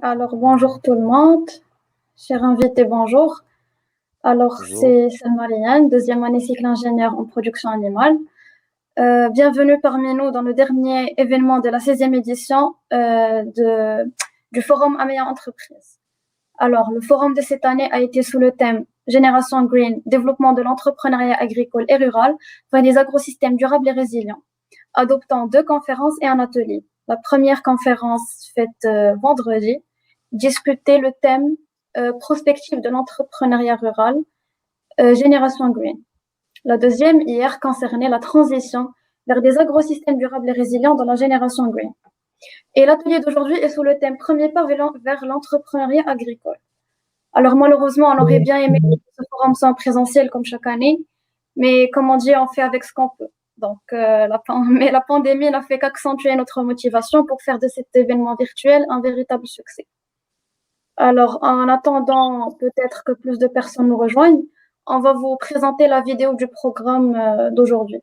Alors, bonjour tout le monde. Chers invités, bonjour. Alors, Bonjour. c'est Salma Liane, deuxième année cycle ingénieur en production animale. Bienvenue parmi nous dans le dernier événement de la 16e édition du Forum Améa Entreprise. Alors, le forum de cette année a été sous le thème Génération Green, développement de l'entrepreneuriat agricole et rural vers des agrosystèmes durables et résilients, adoptant 2 conférences et un atelier. La première conférence faite vendredi discutait le thème prospective de l'entrepreneuriat rural, Génération Green. La deuxième, hier, concernait la transition vers des agrosystèmes durables et résilients dans la génération green. Et l'atelier d'aujourd'hui est sous le thème Premier pas vers l'entrepreneuriat agricole. Alors malheureusement, on aurait bien aimé que ce forum soit en présentiel comme chaque année, mais comme on dit, on fait avec ce qu'on peut. Donc, mais la pandémie n'a fait qu'accentuer notre motivation pour faire de cet événement virtuel un véritable succès. Alors, en attendant peut-être que plus de personnes nous rejoignent, on va vous présenter la vidéo du programme d'aujourd'hui.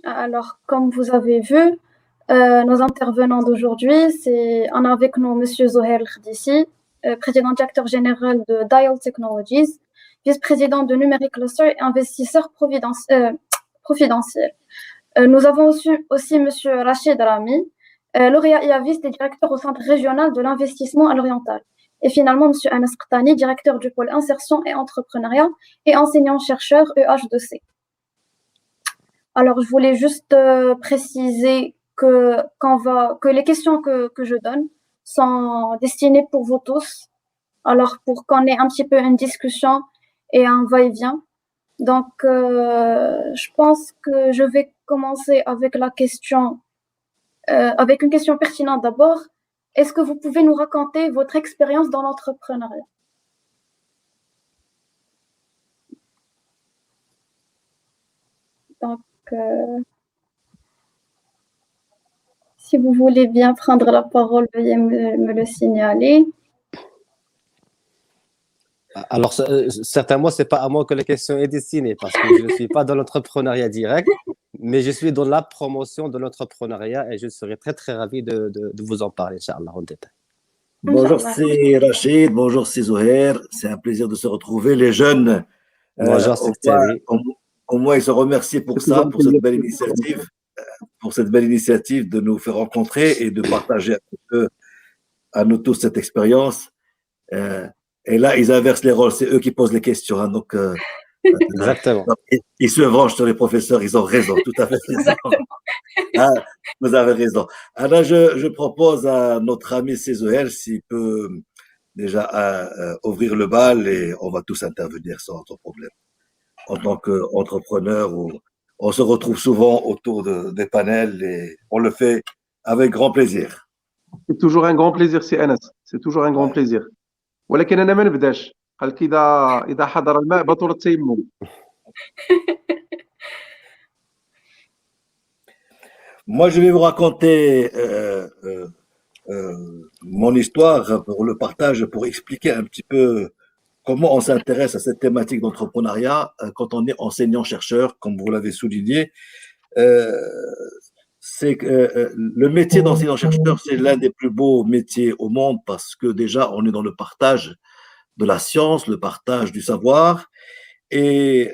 Alors, comme vous avez vu, nos intervenants d'aujourd'hui, on a avec nous Monsieur Zohair Khdissi, président directeur général de Dial Technologies, vice-président de Numeric Cluster et investisseur profidentiel. Nous avons aussi Monsieur Rachid Rami, lauréat IAVIST et directeur au Centre régional de l'investissement à l'oriental. Et finalement, Monsieur Anas Qtani, directeur du pôle insertion et entrepreneuriat et enseignant-chercheur EH2C. Alors, je voulais juste préciser que les questions que je donne sont destinées pour vous tous. Alors, pour qu'on ait un petit peu une discussion et un va-et-vient. Donc, je pense que je vais commencer avec avec une question pertinente d'abord. Est-ce que vous pouvez nous raconter votre expérience dans l'entrepreneuriat? Donc, si vous voulez bien prendre la parole, veuillez me le signaler. Alors, certainement, ce n'est pas à moi que la question est destinée parce que je ne suis pas dans l'entrepreneuriat direct, mais je suis dans la promotion de l'entrepreneuriat et je serai très, très ravi de vous en parler, Inch'Allah, en détail. Bonjour, c'est Rachid. Bonjour, c'est Zohair. C'est un plaisir de se retrouver. Les jeunes, Bonjour, c'est Thierry. au moins, ils se remercient pour ça, pour cette belle initiative de nous faire rencontrer et de partager à nous tous cette expérience. Et là, ils inversent les rôles. C'est eux qui posent les questions. Hein, donc, Exactement. Ils se vengent sur les professeurs. Ils ont raison, tout à fait raison. Ah, vous avez raison. Alors, je propose à notre ami Cézoël s'il peut déjà ouvrir le bal et on va tous intervenir sans autre problème. En tant qu'entrepreneur, on se retrouve souvent autour des panels et on le fait avec grand plaisir. C'est toujours un grand plaisir, c'est Anas. C'est toujours un grand plaisir. ولكن أنا ما نبداش. قال لك إذا حضر الماء بطل التيمم. Moi, je vais vous raconter mon histoire pour le partage, pour expliquer un petit peu comment on s'intéresse à cette thématique d'entrepreneuriat quand on est enseignant-chercheur, comme vous l'avez souligné. C'est que le métier d'enseignant-chercheur, c'est l'un des plus beaux métiers au monde parce que déjà, on est dans le partage de la science, le partage du savoir. Et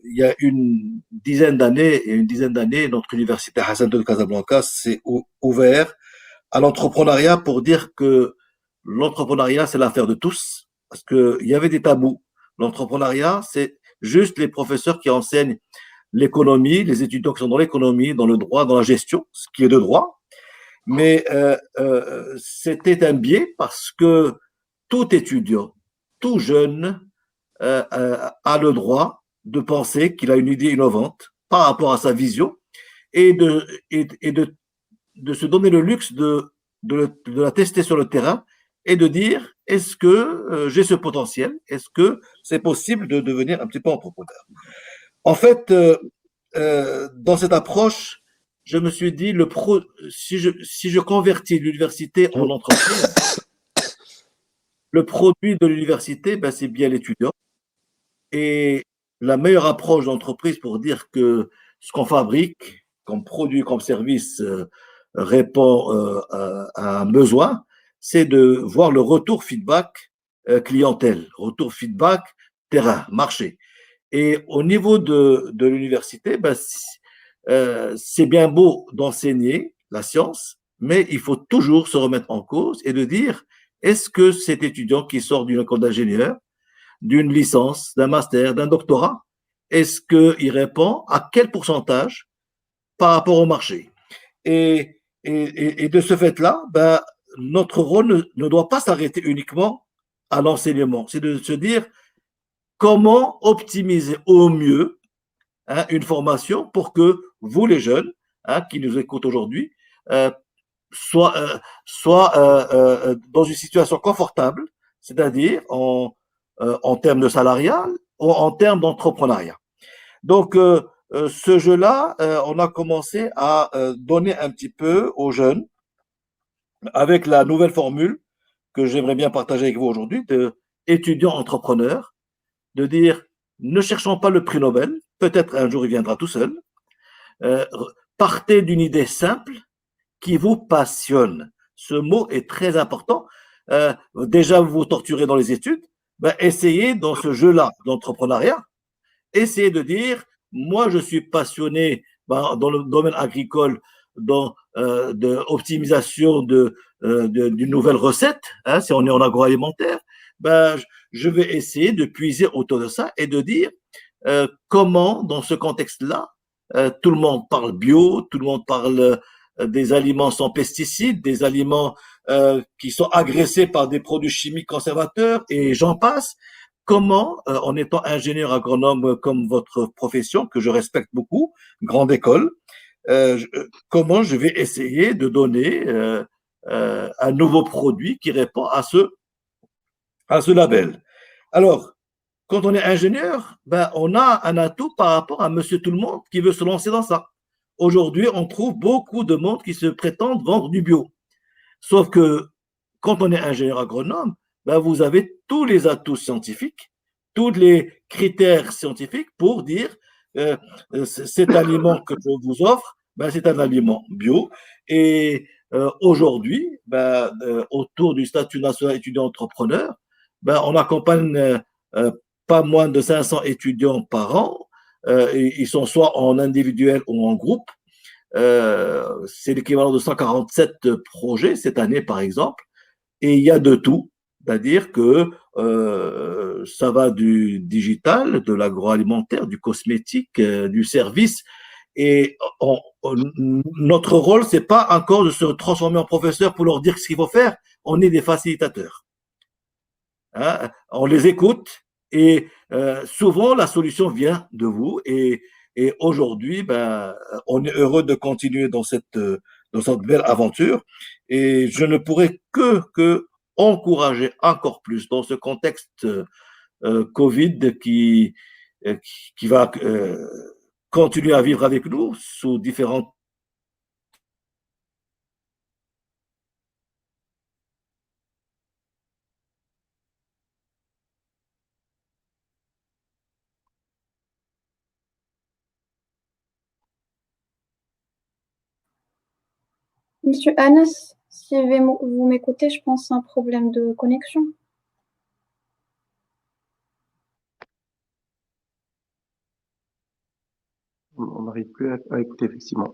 il y a une dizaine d'années, notre université Hassan II de Casablanca s'est ouvert à l'entrepreneuriat pour dire que l'entrepreneuriat, c'est l'affaire de tous, parce qu'il y avait des tabous. L'entrepreneuriat, c'est juste les professeurs qui enseignent l'économie, les étudiants qui sont dans l'économie, dans le droit, dans la gestion, ce qui est de droit. Mais c'était un biais parce que tout étudiant, tout jeune a le droit de penser qu'il a une idée innovante par rapport à sa vision et de se donner le luxe de la tester sur le terrain et de dire, est-ce que j'ai ce potentiel? Est-ce que c'est possible de devenir un petit peu entrepreneur? En fait, dans cette approche, je me suis dit, si je convertis l'université en entreprise, le produit de l'université, ben, c'est bien l'étudiant. Et la meilleure approche d'entreprise pour dire que ce qu'on fabrique comme produit, comme service, répond à un besoin, c'est de voir le retour feedback clientèle, retour feedback terrain, marché. Et au niveau de l'université, ben, c'est bien beau d'enseigner la science, mais il faut toujours se remettre en cause et de dire, est-ce que cet étudiant qui sort d'une école d'ingénieur, d'une licence, d'un master, d'un doctorat, est-ce qu'il répond à quel pourcentage par rapport au marché? Et de ce fait-là, ben, notre rôle ne doit pas s'arrêter uniquement à l'enseignement. C'est de se dire comment optimiser au mieux une formation pour que vous, les jeunes, qui nous écoutent aujourd'hui, soient dans une situation confortable, c'est-à-dire en termes de salarial ou en termes d'entrepreneuriat. Donc, ce jeu-là, on a commencé à donner un petit peu aux jeunes avec la nouvelle formule que j'aimerais bien partager avec vous aujourd'hui de étudiants entrepreneurs, de dire ne cherchons pas le prix Nobel, peut-être un jour il viendra tout seul, partez d'une idée simple qui vous passionne. Ce mot est très important. Déjà, vous vous torturez dans les études, ben, essayez dans ce jeu-là d'entrepreneuriat, essayez de dire, moi je suis passionné dans le domaine agricole, dans d'optimisation d'une nouvelle recette, si on est en agroalimentaire, ben, je vais essayer de puiser autour de ça et de dire comment, dans ce contexte-là, tout le monde parle bio, tout le monde parle des aliments sans pesticides, des aliments qui sont agressés par des produits chimiques conservateurs et j'en passe. Comment, en étant ingénieur agronome comme votre profession, que je respecte beaucoup, grande école, comment je vais essayer de donner un nouveau produit qui répond à ce label. Alors, quand on est ingénieur, ben, on a un atout par rapport à monsieur tout le monde qui veut se lancer dans ça. Aujourd'hui, on trouve beaucoup de monde qui se prétendent vendre du bio. Sauf que quand on est ingénieur agronome, ben, vous avez tous les atouts scientifiques, tous les critères scientifiques pour dire cet aliment que je vous offre, ben, c'est un aliment bio. Et aujourd'hui, ben, autour du statut national étudiant-entrepreneur, ben, on accompagne pas moins de 500 étudiants par an. Ils sont soit en individuel ou en groupe. C'est l'équivalent de 147 projets cette année, par exemple. Et il y a de tout. C'est-à-dire que ça va du digital, de l'agroalimentaire, du cosmétique, du service. Et notre rôle, c'est pas encore de se transformer en professeur pour leur dire ce qu'il faut faire. On est des facilitateurs. On les écoute et souvent la solution vient de vous. Et aujourd'hui, ben, on est heureux de continuer dans cette belle aventure. Et je ne pourrais que encourager encore plus dans ce contexte Covid qui va continuer à vivre avec nous sous différentes. Monsieur Anas, si vous m'écoutez, je pense que c'est un problème de connexion. On n'arrive plus à écouter, effectivement.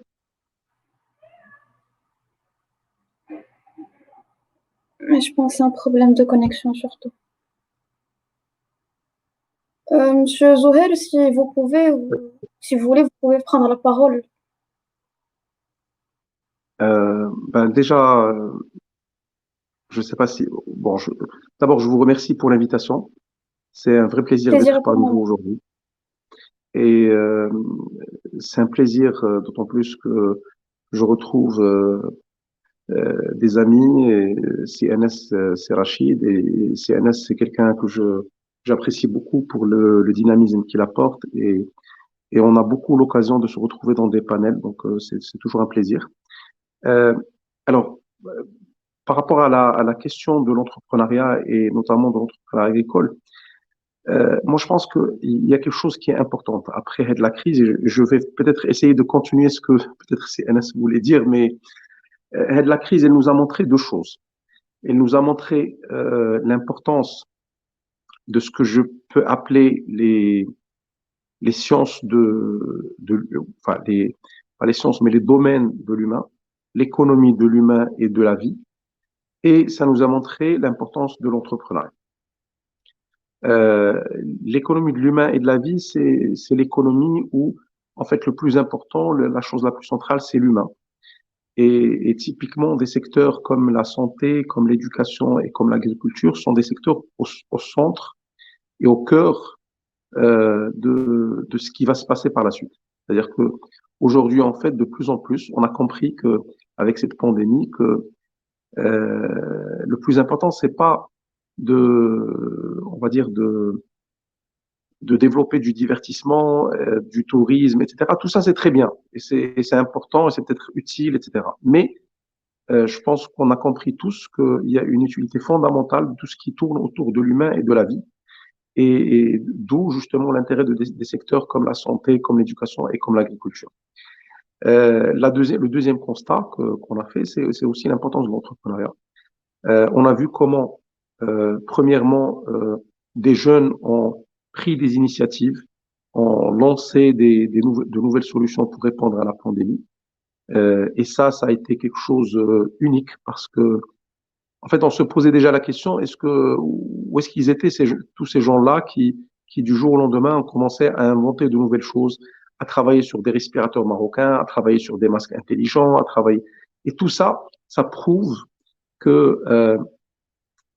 Mais je pense que c'est un problème de connexion surtout. Monsieur Zohel, si vous pouvez, si vous voulez, vous pouvez prendre la parole. Ben déjà, je sais pas si. Bon, d'abord, je vous remercie pour l'invitation. C'est un vrai plaisir Plaisir d'être pour parmi moi. vous aujourd'hui. Et c'est un plaisir, d'autant plus que je retrouve des amis. Et CNS, c'est Rachid, et CNS, c'est quelqu'un que j'apprécie beaucoup pour le dynamisme qu'il apporte. Et on a beaucoup l'occasion de se retrouver dans des panels, donc c'est toujours un plaisir. Euh, alors, par rapport à la question de l'entrepreneuriat et notamment de l'entrepreneuriat agricole, moi je pense qu'il y a quelque chose qui est important après de la crise, et je vais peut-être essayer de continuer ce que peut-être CNS voulait dire, mais de la crise, elle nous a montré deux choses. Elle nous a montré l'importance de ce que je peux appeler les sciences enfin pas les sciences, mais les domaines de l'humain, l'économie de l'humain et de la vie. Et ça nous a montré l'importance de l'entrepreneuriat. L'économie de l'humain et de la vie, c'est l'économie où, en fait, le plus important, la chose la plus centrale, c'est l'humain. Et typiquement, des secteurs comme la santé, comme l'éducation et comme l'agriculture sont des secteurs au centre et au cœur de ce qui va se passer par la suite. C'est-à-dire que aujourd'hui, en fait, de plus en plus, on a compris que avec cette pandémie, que le plus important, c'est pas on va dire de développer du divertissement, du tourisme, etc. Tout ça, c'est très bien et c'est important et c'est peut-être utile, etc. Mais je pense qu'on a compris tous qu'il y a une utilité fondamentale de tout ce qui tourne autour de l'humain et de la vie. Et d'où justement l'intérêt des secteurs comme la santé, comme l'éducation et comme l'agriculture. Le deuxième constat qu'on a fait, c'est aussi l'importance de l'entrepreneuriat. On a vu comment, premièrement, des jeunes ont pris des initiatives, ont lancé de nouvelles solutions pour répondre à la pandémie. Et ça a été quelque chose unique parce que, en fait, on se posait déjà la question, où est-ce qu'ils étaient tous ces gens-là qui du jour au lendemain ont commencé à inventer de nouvelles choses, à travailler sur des respirateurs marocains, à travailler sur des masques intelligents, et tout ça, ça prouve que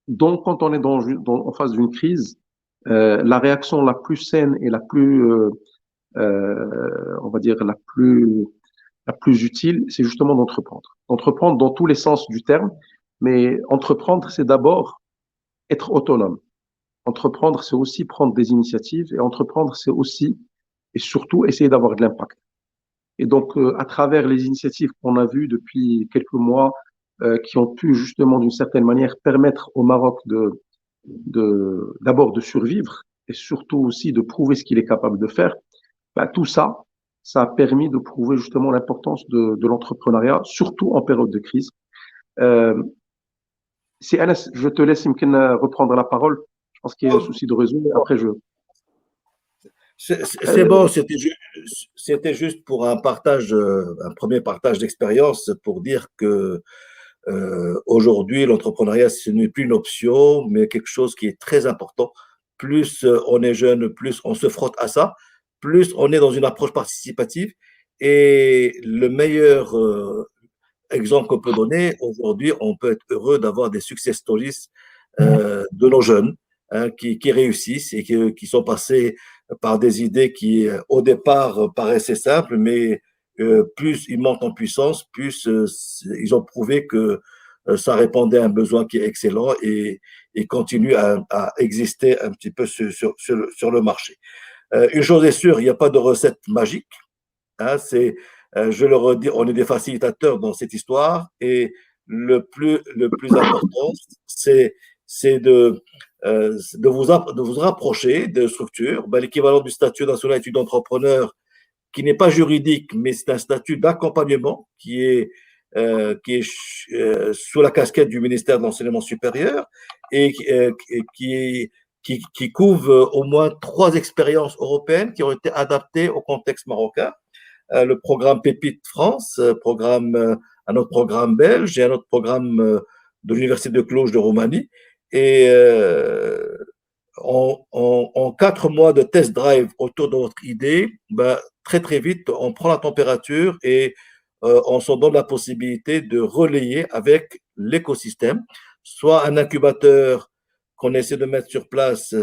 donc quand on est en face d'une crise, la réaction la plus saine et la plus, on va dire la plus utile, c'est justement d'entreprendre. D'entreprendre dans tous les sens du terme, mais entreprendre, c'est d'abord être autonome. Entreprendre, c'est aussi prendre des initiatives, et entreprendre, c'est aussi et surtout essayer d'avoir de l'impact. Et donc, à travers les initiatives qu'on a vues depuis quelques mois, qui ont pu justement d'une certaine manière permettre au Maroc d'abord de survivre et surtout aussi de prouver ce qu'il est capable de faire, ben, tout ça, ça a permis de prouver justement l'importance de l'entrepreneuriat, surtout en période de crise. Euh, Si Anas, je te laisse Imken reprendre la parole. Je pense qu'il y a un souci de réseau. Après, C'est bon, c'était juste pour un partage, un premier partage d'expérience pour dire que aujourd'hui, l'entrepreneuriat, ce n'est plus une option, mais quelque chose qui est très important. Plus on est jeune, plus on se frotte à ça, plus on est dans une approche participative. Et le meilleur exemple qu'on peut donner, aujourd'hui, on peut être heureux d'avoir des success stories de nos jeunes hein, qui réussissent et qui sont passés par des idées qui, au départ, paraissaient simples, mais plus ils montent en puissance, plus ils ont prouvé que ça répondait à un besoin qui est excellent et continue à exister un petit peu sur le marché. Une chose est sûre, il n'y a pas de recette magique. Hein, je le redis, on est des facilitateurs dans cette histoire et le plus important, c'est de vous rapprocher de structures. Ben, l'équivalent du statut national étudiant entrepreneur, qui n'est pas juridique, mais c'est un statut d'accompagnement qui est sous la casquette du ministère de l'Enseignement supérieur et qui couvre au moins 3 expériences européennes qui ont été adaptées au contexte marocain. Le programme Pépite France, un autre programme belge et un autre programme de l'Université de Cluj de Roumanie. Et en 4 mois de test drive autour de notre idée, ben, très très vite, on prend la température et on s'en donne la possibilité de relayer avec l'écosystème, soit un incubateur qu'on essaie de mettre sur place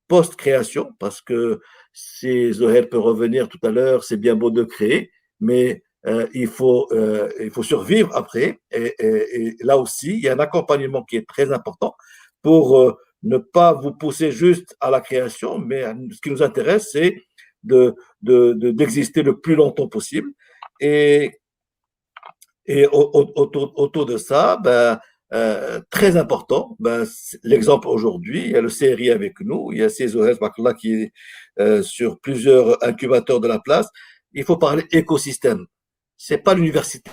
post-création, parce que si Zoher peut revenir tout à l'heure, c'est bien beau de créer, mais il faut survivre après. Et là aussi, il y a un accompagnement qui est très important pour ne pas vous pousser juste à la création, mais ce qui nous intéresse, c'est d'exister le plus longtemps possible. Et autour de ça, ben, très important, ben, l'exemple aujourd'hui, il y a le CRI avec nous, il y a CESOS Bakla qui est sur plusieurs incubateurs de la place. Il faut parler écosystème. C'est pas l'université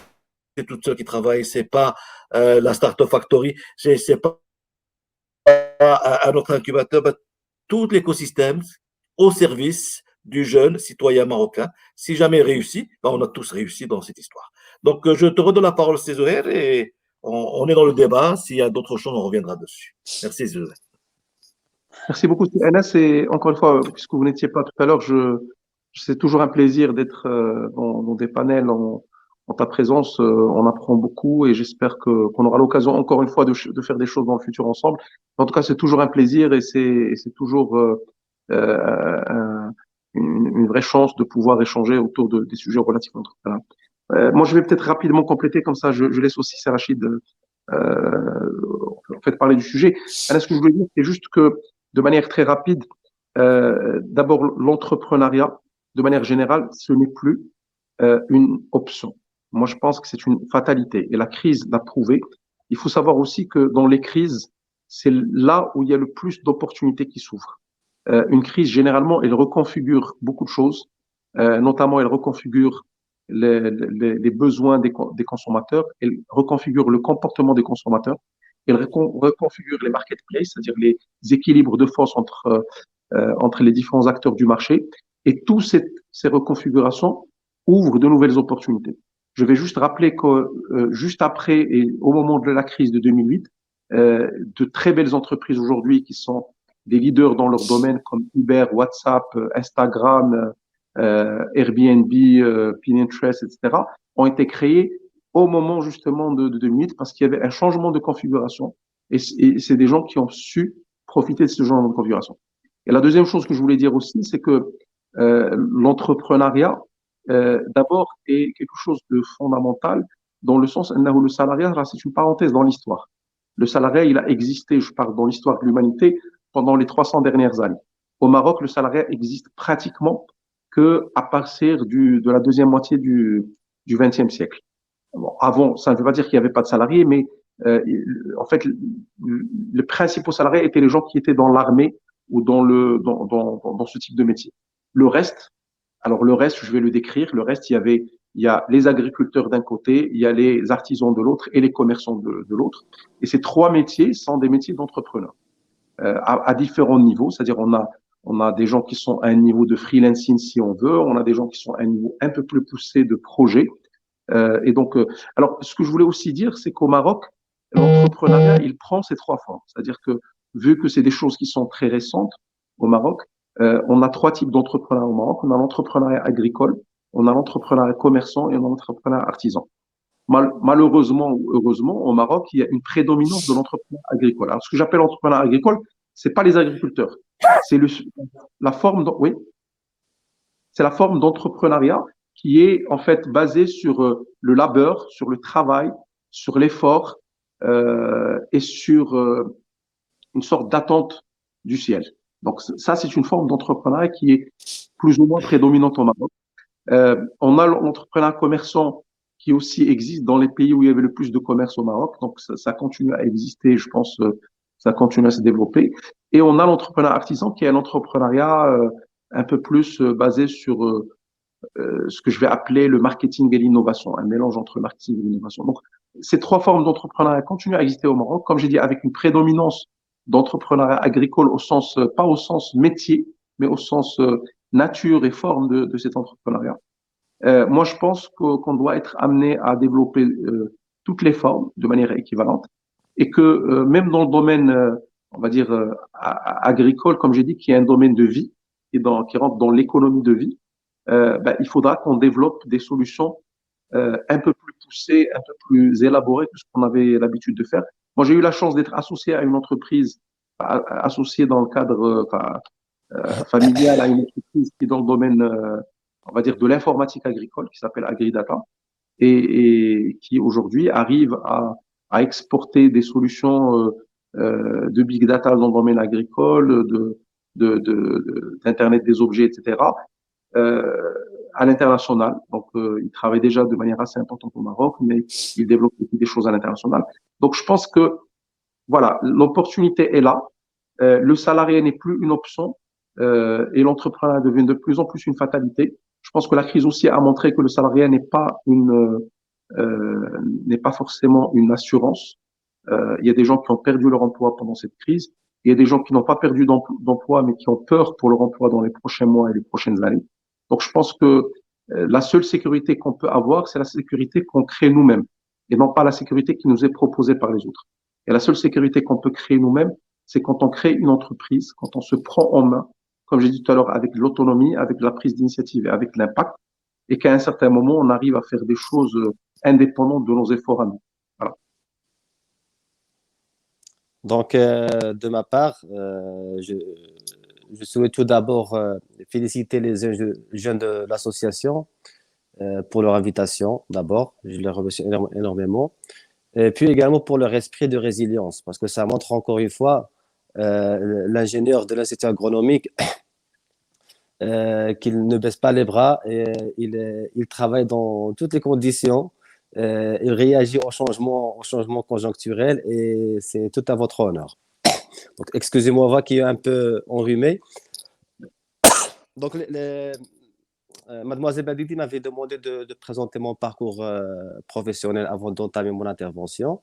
toute seule qui travaille, c'est pas la Startup Factory, c'est pas un autre incubateur, ben, tout l'écosystème au service du jeune citoyen marocain. Si jamais réussi, ben on a tous réussi dans cette histoire. Donc, je te redonne la parole, Césaire, et on est dans le débat. S'il y a d'autres choses, on reviendra dessus. Merci, Césaire. Merci beaucoup, Anas. Et encore une fois, puisque vous n'étiez pas tout à l'heure, c'est toujours un plaisir d'être dans des panels en ta présence. On apprend beaucoup et j'espère qu'on aura l'occasion encore une fois de faire des choses dans le futur ensemble. En tout cas, c'est toujours un plaisir et c'est toujours une vraie chance de pouvoir échanger autour des sujets relatifs à l'entrepreneuriat. Moi, je vais peut-être rapidement compléter, comme ça je laisse aussi Rachid en fait parler du sujet. Alors, ce que je voulais dire, c'est juste que de manière très rapide, d'abord l'entrepreneuriat, de manière générale, ce n'est plus une option. Moi, je pense que c'est une fatalité et la crise l'a prouvé. Il faut savoir aussi que dans les crises, c'est là où il y a le plus d'opportunités qui s'ouvrent. Une crise, généralement, elle reconfigure beaucoup de choses, notamment elle reconfigure les besoins des consommateurs, elle reconfigure le comportement des consommateurs, elle reconfigure les marketplaces, c'est-à-dire les équilibres de force entre les différents acteurs du marché, et toutes ces reconfigurations ouvrent de nouvelles opportunités. Je vais juste rappeler que juste après et au moment de la crise de 2008, de très belles entreprises aujourd'hui qui sont des leaders dans leur domaine comme Uber, WhatsApp, Instagram, Airbnb, Pinterest, etc., ont été créés au moment justement de 2008 parce qu'il y avait un changement de configuration et c'est des gens qui ont su profiter de ce changement de configuration. Et la deuxième chose que je voulais dire aussi, c'est que l'entrepreneuriat, d'abord, est quelque chose de fondamental dans le sens où le salariat, c'est une parenthèse dans l'histoire. Le salariat, il a existé, je parle dans l'histoire de l'humanité, pendant les 300 dernières années. Au Maroc, le salariat existe pratiquement que à partir de la deuxième moitié du XXe siècle. Bon, avant, ça ne veut pas dire qu'il n'y avait pas de salariés, mais en fait, le principal salarié étaient les gens qui étaient dans l'armée ou dans ce type de métier. Le reste, je vais le décrire. Le reste, il y a les agriculteurs d'un côté, il y a les artisans de l'autre et les commerçants de l'autre. Et ces trois métiers sont des métiers d'entrepreneurs à différents niveaux. C'est-à-dire, on a des gens qui sont à un niveau de freelancing, si on veut. On a des gens qui sont à un niveau un peu plus poussé de projet. Et donc, alors, ce que je voulais aussi dire, c'est qu'au Maroc, l'entrepreneuriat, il prend ces trois formes. C'est-à-dire que, vu que c'est des choses qui sont très récentes au Maroc, on a trois types d'entrepreneuriat au Maroc. On a l'entrepreneuriat agricole, on a l'entrepreneuriat commerçant et on a l'entrepreneuriat artisan. Malheureusement ou heureusement, au Maroc, il y a une prédominance de l'entrepreneuriat agricole. Alors, ce que j'appelle l'entrepreneuriat agricole, c'est pas les agriculteurs. C'est la forme, oui, c'est la forme d'entrepreneuriat qui est en fait basée sur le labeur, sur le travail, sur l'effort et sur une sorte d'attente du ciel. Donc ça, c'est une forme d'entrepreneuriat qui est plus ou moins prédominante au Maroc. On a l'entrepreneuriat commerçant qui aussi existe dans les pays où il y avait le plus de commerce au Maroc. Donc ça continue à exister, je pense, ça continue à se développer. Et on a l'entrepreneuriat artisan qui est un entrepreneuriat un peu plus basé sur ce que je vais appeler le marketing et l'innovation, un mélange entre le marketing et l'innovation. Donc, ces trois formes d'entrepreneuriat continuent à exister au Maroc, comme j'ai dit, avec une prédominance d'entrepreneuriat agricole au sens, pas au sens métier, mais au sens nature et forme de cet entrepreneuriat. Moi, je pense qu'on doit être amené à développer toutes les formes de manière équivalente et que même dans le domaine, on va dire, agricole, comme j'ai dit, qui est un domaine de vie et qui rentre dans l'économie de vie, il faudra qu'on développe des solutions un peu plus poussées, un peu plus élaborées que ce qu'on avait l'habitude de faire. Moi, j'ai eu la chance d'être associé à une entreprise, associé dans le cadre, familiale à une entreprise qui est dans le domaine, on va dire, de l'informatique agricole, qui s'appelle AgriData, et qui aujourd'hui arrive à exporter des solutions de big data dans le domaine agricole, d'Internet des objets, etc., euh, à l'international. Donc, il travaille déjà de manière assez importante au Maroc, mais il développe aussi des choses à l'international. Donc, je pense que, voilà, l'opportunité est là. Le salarié n'est plus une option et l'entrepreneuriat devient de plus en plus une fatalité. Je pense que la crise aussi a montré que le salariat n'est pas forcément une assurance. Il y a des gens qui ont perdu leur emploi pendant cette crise. Il y a des gens qui n'ont pas perdu d'emploi, mais qui ont peur pour leur emploi dans les prochains mois et les prochaines années. Donc, je pense que la seule sécurité qu'on peut avoir, c'est la sécurité qu'on crée nous-mêmes et non pas la sécurité qui nous est proposée par les autres. Et la seule sécurité qu'on peut créer nous-mêmes, c'est quand on crée une entreprise, quand on se prend en main, comme j'ai dit tout à l'heure, avec l'autonomie, avec la prise d'initiative et avec l'impact, et qu'à un certain moment, on arrive à faire des choses indépendantes de nos efforts à nous. Voilà. Donc, de ma part, je souhaite tout d'abord féliciter les jeunes de l'association pour leur invitation, d'abord. Je les remercie énormément. Et puis également pour leur esprit de résilience, parce que ça montre encore une fois l'ingénieur de l'Institut agronomique qu'il ne baisse pas les bras et il travaille dans toutes les conditions. Il réagit au changement conjoncturel et c'est tout à votre honneur. Donc, excusez-moi, va qui est un peu enrhumé. Donc, Mademoiselle Badidi m'avait demandé de présenter mon parcours professionnel avant d'entamer mon intervention.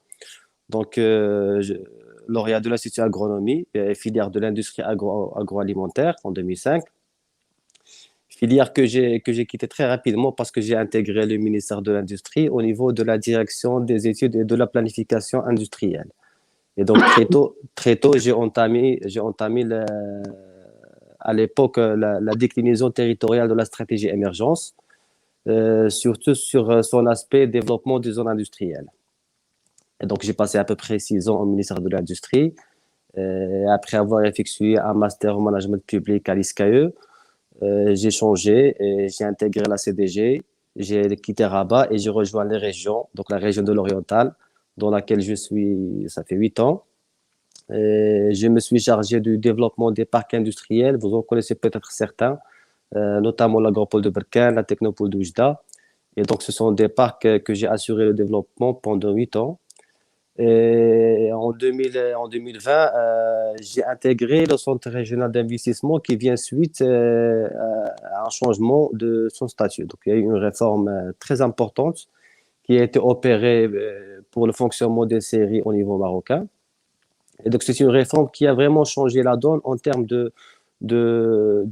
Donc, lauréat de l'Institut agronomie, filière de l'industrie agroalimentaire en 2005. Filière que j'ai quittée très rapidement parce que j'ai intégré le ministère de l'Industrie au niveau de la direction des études et de la planification industrielle. Et donc, très tôt j'ai entamé à l'époque la déclinaison territoriale de la stratégie émergence, surtout sur son aspect développement des zones industrielles. Et donc, j'ai passé à peu près 6 ans au ministère de l'Industrie. Après avoir effectué un master en management public à l'ISCAE, j'ai changé et j'ai intégré la CDG. J'ai quitté Rabat et j'ai rejoint les régions, donc la région de l'Oriental, dans laquelle je suis, ça fait 8 ans. Et je me suis chargé du développement des parcs industriels. Vous en connaissez peut-être certains, notamment l'agropole de Berkane, la technopole d'Oujda. Et donc, ce sont des parcs que j'ai assuré le développement pendant 8 ans. Et en 2020, j'ai intégré le Centre régional d'investissement qui vient suite à un changement de son statut. Donc, il y a eu une réforme très importante qui a été opérée pour le fonctionnement des séries au niveau marocain. Et donc, c'est une réforme qui a vraiment changé la donne en termes de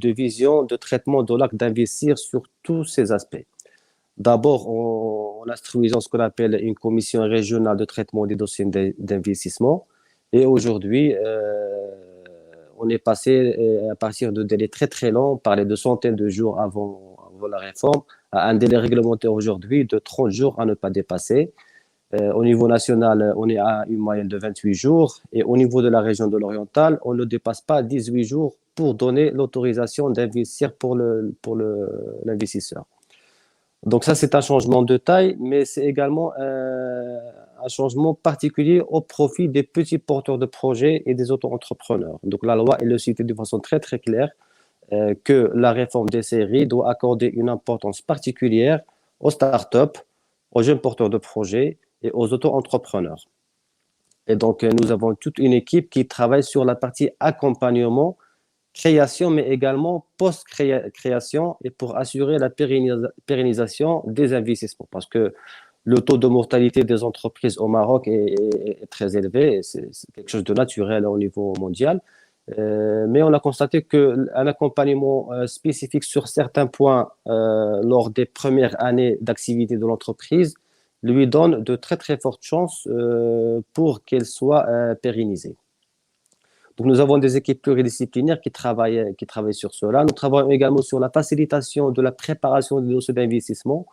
vision, de traitement de l'acte d'investir sur tous ces aspects. D'abord, en instruisant ce qu'on appelle une commission régionale de traitement des dossiers d'investissement. Et aujourd'hui, on est passé à partir de délais très très longs, on parlait de centaines de jours avant la réforme, à un délai réglementaire aujourd'hui de 30 jours à ne pas dépasser. Au niveau national, on est à une moyenne de 28 jours. Et au niveau de la région de l'Oriental, on ne dépasse pas 18 jours pour donner l'autorisation d'investir pour l'investisseur. Donc ça, c'est un changement de taille, mais c'est également un changement particulier au profit des petits porteurs de projets et des auto-entrepreneurs. Donc la loi, elle le cite de façon très très claire que la réforme des séries doit accorder une importance particulière aux startups, aux jeunes porteurs de projets et aux auto-entrepreneurs. Et donc nous avons toute une équipe qui travaille sur la partie accompagnement, création, mais également post-création et pour assurer la pérennisation des investissements. Parce que le taux de mortalité des entreprises au Maroc est très élevé, c'est quelque chose de naturel au niveau mondial. Mais on a constaté qu'un accompagnement spécifique sur certains points lors des premières années d'activité de l'entreprise lui donne de très très fortes chances pour qu'elle soit pérennisée. Donc, nous avons des équipes pluridisciplinaires qui travaillent sur cela. Nous travaillons également sur la facilitation de la préparation des dossiers d'investissement.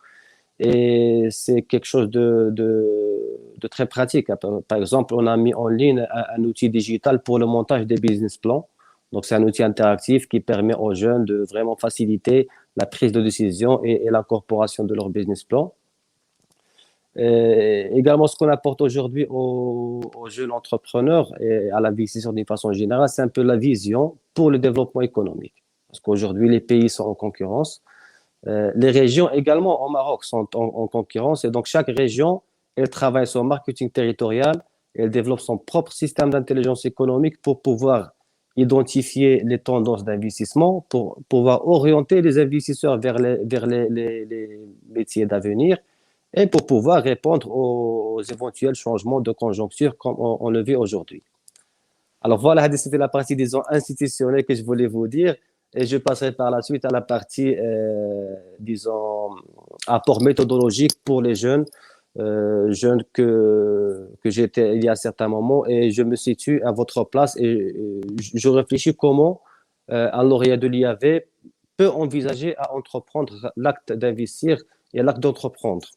Et c'est quelque chose de très pratique. Par exemple, on a mis en ligne un outil digital pour le montage des business plans. Donc, c'est un outil interactif qui permet aux jeunes de vraiment faciliter la prise de décision et l'incorporation de leur business plan. Et également, ce qu'on apporte aujourd'hui aux jeunes entrepreneurs et à l'investisseur d'une façon générale, c'est un peu la vision pour le développement économique. Parce qu'aujourd'hui, les pays sont en concurrence. Les régions également au Maroc sont en concurrence. Et donc, chaque région, elle travaille son marketing territorial, elle développe son propre système d'intelligence économique pour pouvoir identifier les tendances d'investissement, pour pouvoir orienter les investisseurs vers les métiers d'avenir et pour pouvoir répondre aux éventuels changements de conjoncture comme on le vit aujourd'hui. Alors voilà, c'était la partie, disons, institutionnelle que je voulais vous dire. Et je passerai par la suite à la partie, disons, apport méthodologique pour les jeunes, jeunes que j'étais il y a un certain moment. Et je me situe à votre place et je réfléchis comment un lauréat de l'IAV peut envisager à entreprendre l'acte d'investir et l'acte d'entreprendre.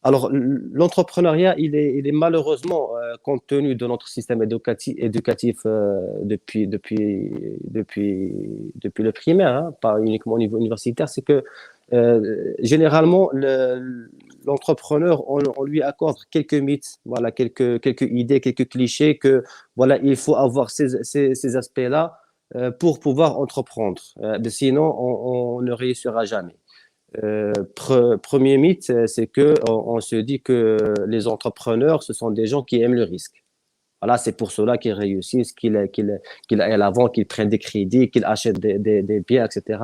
Alors, l'entrepreneuriat, il est malheureusement, compte tenu de notre système éducatif depuis le primaire, hein, pas uniquement au niveau universitaire, c'est que généralement, l'entrepreneur, on lui accorde quelques mythes, voilà, quelques idées, quelques clichés que voilà, il faut avoir ces aspects-là pour pouvoir entreprendre. Sinon, on ne réussira jamais. Premier mythe, c'est que on se dit que les entrepreneurs, ce sont des gens qui aiment le risque. Voilà, c'est pour cela qu'ils réussissent, qu'ils aillent à l'avant, qu'ils prennent des crédits, qu'ils achètent des biens, etc.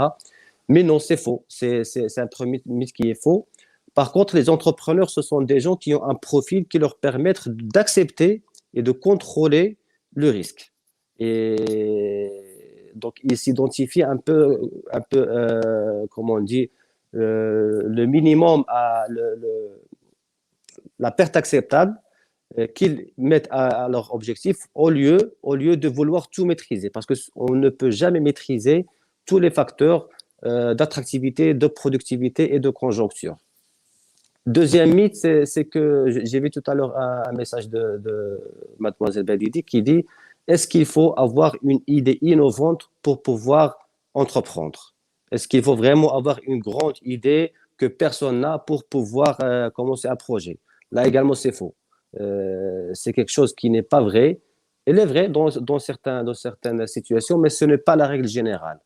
Mais non, c'est faux. C'est un premier mythe qui est faux. Par contre, les entrepreneurs, ce sont des gens qui ont un profil qui leur permet d'accepter et de contrôler le risque. Et donc, ils s'identifient un peu comment on dit, le minimum à la perte acceptable qu'ils mettent à leur objectif au lieu de vouloir tout maîtriser. Parce qu'on ne peut jamais maîtriser tous les facteurs d'attractivité, de productivité et de conjoncture. Deuxième mythe, c'est que j'ai vu tout à l'heure un message de Mademoiselle Badidi qui dit « Est-ce qu'il faut avoir une idée innovante pour pouvoir entreprendre ?» Est-ce qu'il faut vraiment avoir une grande idée que personne n'a pour pouvoir commencer un projet? Là également, c'est faux. C'est quelque chose qui n'est pas vrai. Elle est vrai dans certaines situations, mais ce n'est pas la règle générale.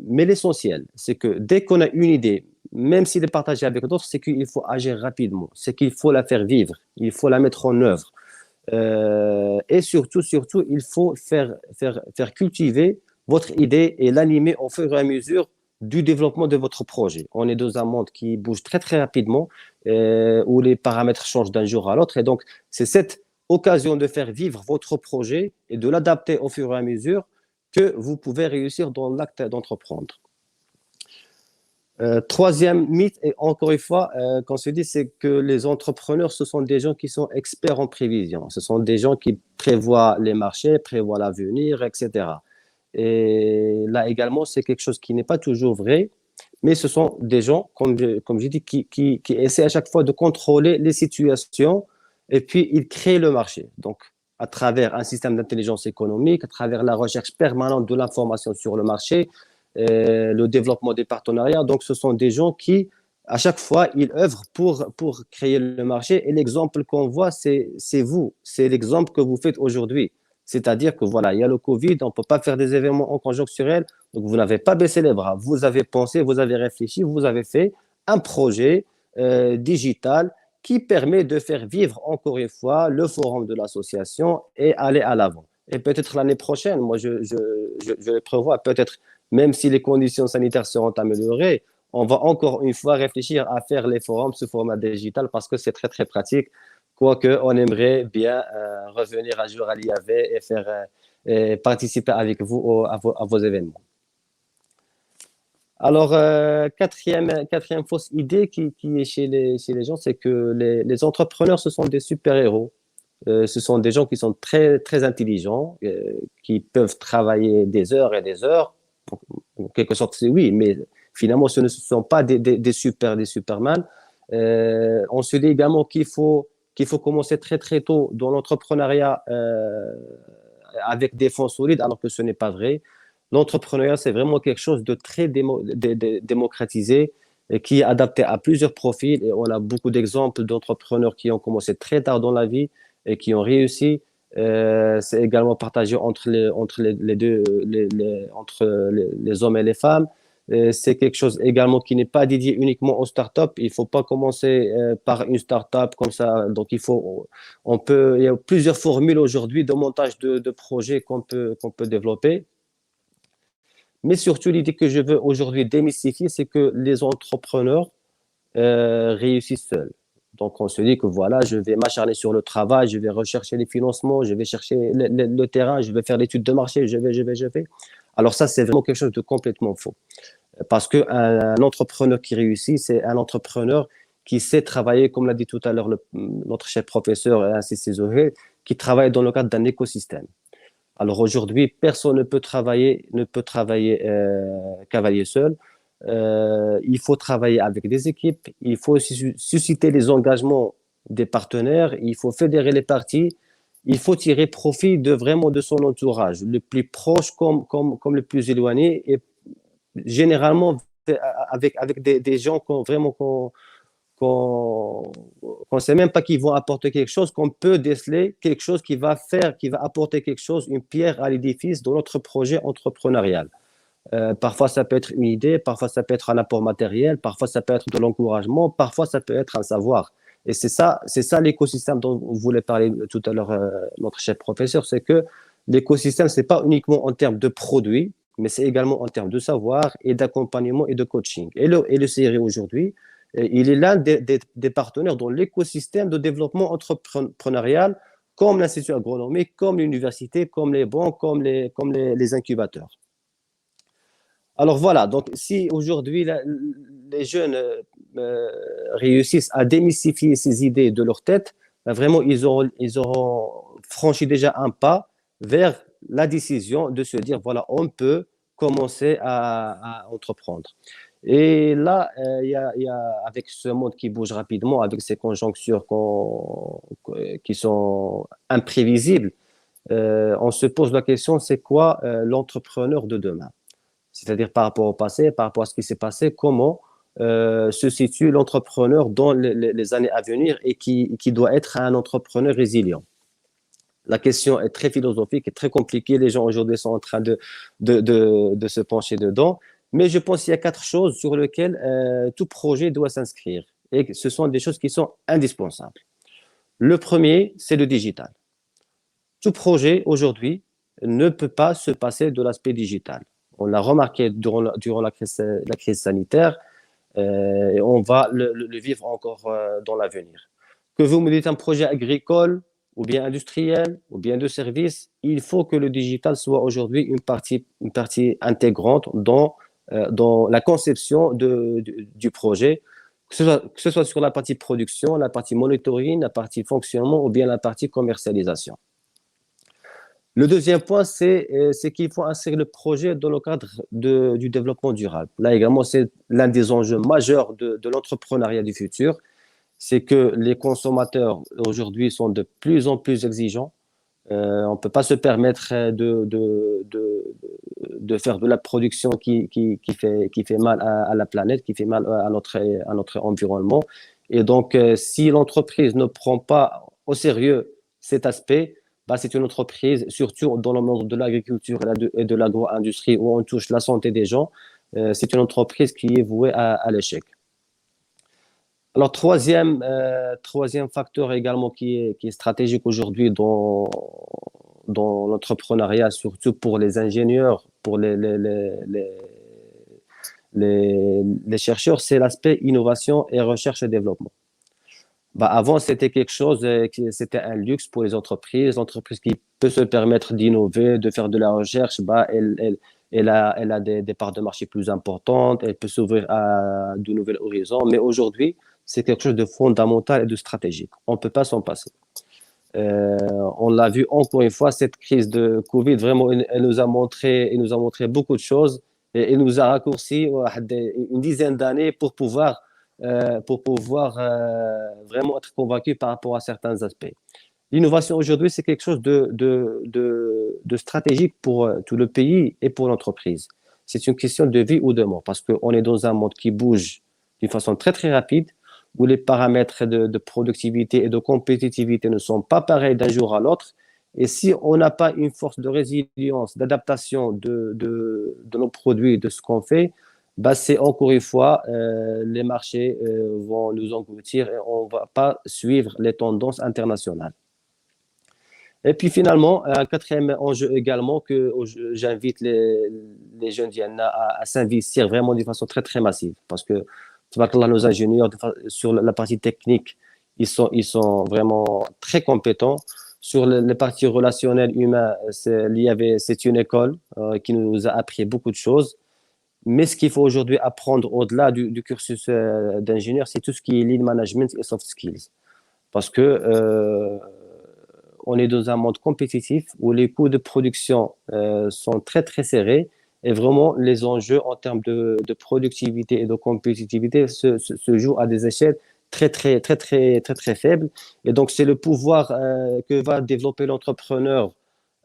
Mais l'essentiel, c'est que dès qu'on a une idée, même s'il est partagé avec d'autres, c'est qu'il faut agir rapidement, c'est qu'il faut la faire vivre, il faut la mettre en œuvre. Et surtout, il faut faire cultiver votre idée et l'animer au fur et à mesure du développement de votre projet. On est dans un monde qui bouge très, très rapidement, où les paramètres changent d'un jour à l'autre. Et donc, c'est cette occasion de faire vivre votre projet et de l'adapter au fur et à mesure que vous pouvez réussir dans l'acte d'entreprendre. Troisième mythe, et encore une fois, qu'on se dit, c'est que les entrepreneurs, ce sont des gens qui sont experts en prévision. Ce sont des gens qui prévoient les marchés, prévoient l'avenir, etc. Et là également, c'est quelque chose qui n'est pas toujours vrai, mais ce sont des gens, comme j'ai dit, qui essaient à chaque fois de contrôler les situations et puis ils créent le marché. Donc, à travers un système d'intelligence économique, à travers la recherche permanente de l'information sur le marché, le développement des partenariats. Donc, ce sont des gens qui, à chaque fois, ils œuvrent pour créer le marché. Et l'exemple qu'on voit, c'est vous. C'est l'exemple que vous faites aujourd'hui. C'est-à-dire que voilà, il y a le Covid, on ne peut pas faire des événements en conjoncturel. Donc, vous n'avez pas baissé les bras. Vous avez pensé, vous avez réfléchi, vous avez fait un projet digital qui permet de faire vivre encore une fois le forum de l'association et aller à l'avant. Et peut-être l'année prochaine, moi, je le prévois, peut-être même si les conditions sanitaires seront améliorées, on va encore une fois réfléchir à faire les forums sous format digital parce que c'est très, très pratique. Quoique, on aimerait bien revenir un jour à l'IAV et et participer avec vous à vos événements. Alors, quatrième fausse idée qui est chez les gens, c'est que les entrepreneurs, ce sont des super-héros. Ce sont des gens qui sont très, très intelligents, qui peuvent travailler des heures et des heures. En quelque sorte, c'est oui, mais finalement, ce ne sont pas des Superman. On se dit également qu'il faut commencer très, très tôt dans l'entrepreneuriat avec des fonds solides, alors que ce n'est pas vrai. L'entrepreneuriat, c'est vraiment quelque chose de très démocratisé et qui est adapté à plusieurs profils. Et on a beaucoup d'exemples d'entrepreneurs qui ont commencé très tard dans la vie et qui ont réussi. C'est également partagé entre les deux, entre les hommes et les femmes. C'est quelque chose également qui n'est pas dédié uniquement aux startups. Il ne faut pas commencer par une startup comme ça. Donc, il y a plusieurs formules aujourd'hui de montage de projets qu'on peut développer. Mais surtout, l'idée que je veux aujourd'hui démystifier, c'est que les entrepreneurs réussissent seuls. Donc, on se dit que voilà, je vais m'acharner sur le travail, je vais rechercher les financements, je vais chercher le terrain, je vais faire l'étude de marché, je vais. Alors ça, c'est vraiment quelque chose de complètement faux. Parce qu'un entrepreneur qui réussit, c'est un entrepreneur qui sait travailler, comme l'a dit tout à l'heure notre chef professeur, ainsi Césaire, qui travaille dans le cadre d'un écosystème. Alors aujourd'hui, personne ne peut travailler cavalier seul. Il faut travailler avec des équipes, il faut aussi susciter les engagements des partenaires, il faut fédérer les parties, il faut tirer profit vraiment de son entourage, le plus proche comme le plus éloigné, et généralement avec des gens qu'on ne sait même pas qu'ils vont apporter quelque chose, qu'on peut déceler quelque chose qui va apporter quelque chose, une pierre à l'édifice de notre projet entrepreneurial. Parfois, ça peut être une idée, parfois, ça peut être un apport matériel, parfois, ça peut être de l'encouragement, parfois, ça peut être un savoir. Et c'est ça l'écosystème dont vous voulez parler tout à l'heure, notre chef professeur, c'est que l'écosystème, ce n'est pas uniquement en termes de produits, mais c'est également en termes de savoir et d'accompagnement et de coaching. Et le CRI aujourd'hui, il est l'un des partenaires dans l'écosystème de développement entrepreneurial, comme l'Institut agronomique, comme l'université, comme les banques, comme les incubateurs. Alors voilà, donc si aujourd'hui les jeunes réussissent à démystifier ces idées de leur tête, vraiment ils auront franchi déjà un pas vers la décision de se dire voilà, on peut commencer à entreprendre. Et là, il y a, avec ce monde qui bouge rapidement, avec ces conjonctures qui sont imprévisibles, on se pose la question, c'est quoi l'entrepreneur de demain? C'est-à-dire par rapport au passé, par rapport à ce qui s'est passé, comment se situe l'entrepreneur dans les années à venir et qui doit être un entrepreneur résilient? La question est très philosophique et très compliquée. Les gens aujourd'hui sont en train de se pencher dedans. Mais je pense qu'il y a 4 choses sur lesquelles tout projet doit s'inscrire. Et ce sont des choses qui sont indispensables. Le premier, c'est le digital. Tout projet aujourd'hui ne peut pas se passer de l'aspect digital. On l'a remarqué durant la crise sanitaire et on va le vivre encore dans l'avenir. Que vous me dites un projet agricole ou bien industriel ou bien de service, il faut que le digital soit aujourd'hui une partie intégrante dans la conception du projet, que ce soit sur la partie production, la partie monitoring, la partie fonctionnement ou bien la partie commercialisation. Le deuxième point, c'est qu'il faut inscrire le projet dans le cadre du développement durable. Là également, c'est l'un des enjeux majeurs de l'entrepreneuriat du futur. C'est que les consommateurs aujourd'hui sont de plus en plus exigeants. On ne peut pas se permettre de faire de la production qui fait mal à la planète, qui fait mal à notre environnement. Et donc, si l'entreprise ne prend pas au sérieux cet aspect, c'est une entreprise, surtout dans le monde de l'agriculture et de l'agro-industrie, où on touche la santé des gens, c'est une entreprise qui est vouée à l'échec. Alors, troisième facteur également qui est stratégique aujourd'hui dans l'entrepreneuriat, surtout pour les ingénieurs, pour les chercheurs, c'est l'aspect innovation et recherche et développement. Avant, c'était quelque chose, c'était un luxe pour les entreprises. L'entreprise qui peut se permettre d'innover, de faire de la recherche, elle a des parts de marché plus importantes, elle peut s'ouvrir à de nouveaux horizons. Mais aujourd'hui, c'est quelque chose de fondamental et de stratégique. On ne peut pas s'en passer. On l'a vu encore une fois, cette crise de Covid, vraiment, elle nous a montré beaucoup de choses et elle nous a raccourci une dizaine d'années pour pouvoir vraiment être convaincu par rapport à certains aspects. L'innovation aujourd'hui, c'est quelque chose de stratégique pour tout le pays et pour l'entreprise. C'est une question de vie ou de mort parce qu'on est dans un monde qui bouge d'une façon très, très rapide, où les paramètres de productivité et de compétitivité ne sont pas pareils d'un jour à l'autre. Et si on n'a pas une force de résilience, d'adaptation de nos produits, de ce qu'on fait, bah c'est encore une fois, les marchés vont nous engloutir et on ne va pas suivre les tendances internationales. Et puis finalement, un quatrième enjeu également que j'invite les jeunes Diana à s'investir vraiment d'une façon très très massive parce que nos ingénieurs sur la partie technique, ils sont vraiment très compétents. Sur les parties relationnelles humaines, c'est une école qui nous a appris beaucoup de choses. Mais ce qu'il faut aujourd'hui apprendre au-delà du cursus d'ingénieur, c'est tout ce qui est lean management et soft skills. Parce que on est dans un monde compétitif où les coûts de production sont très très serrés et vraiment les enjeux en termes de productivité et de compétitivité se jouent à des échelles très faibles. Et donc c'est le pouvoir que va développer l'entrepreneur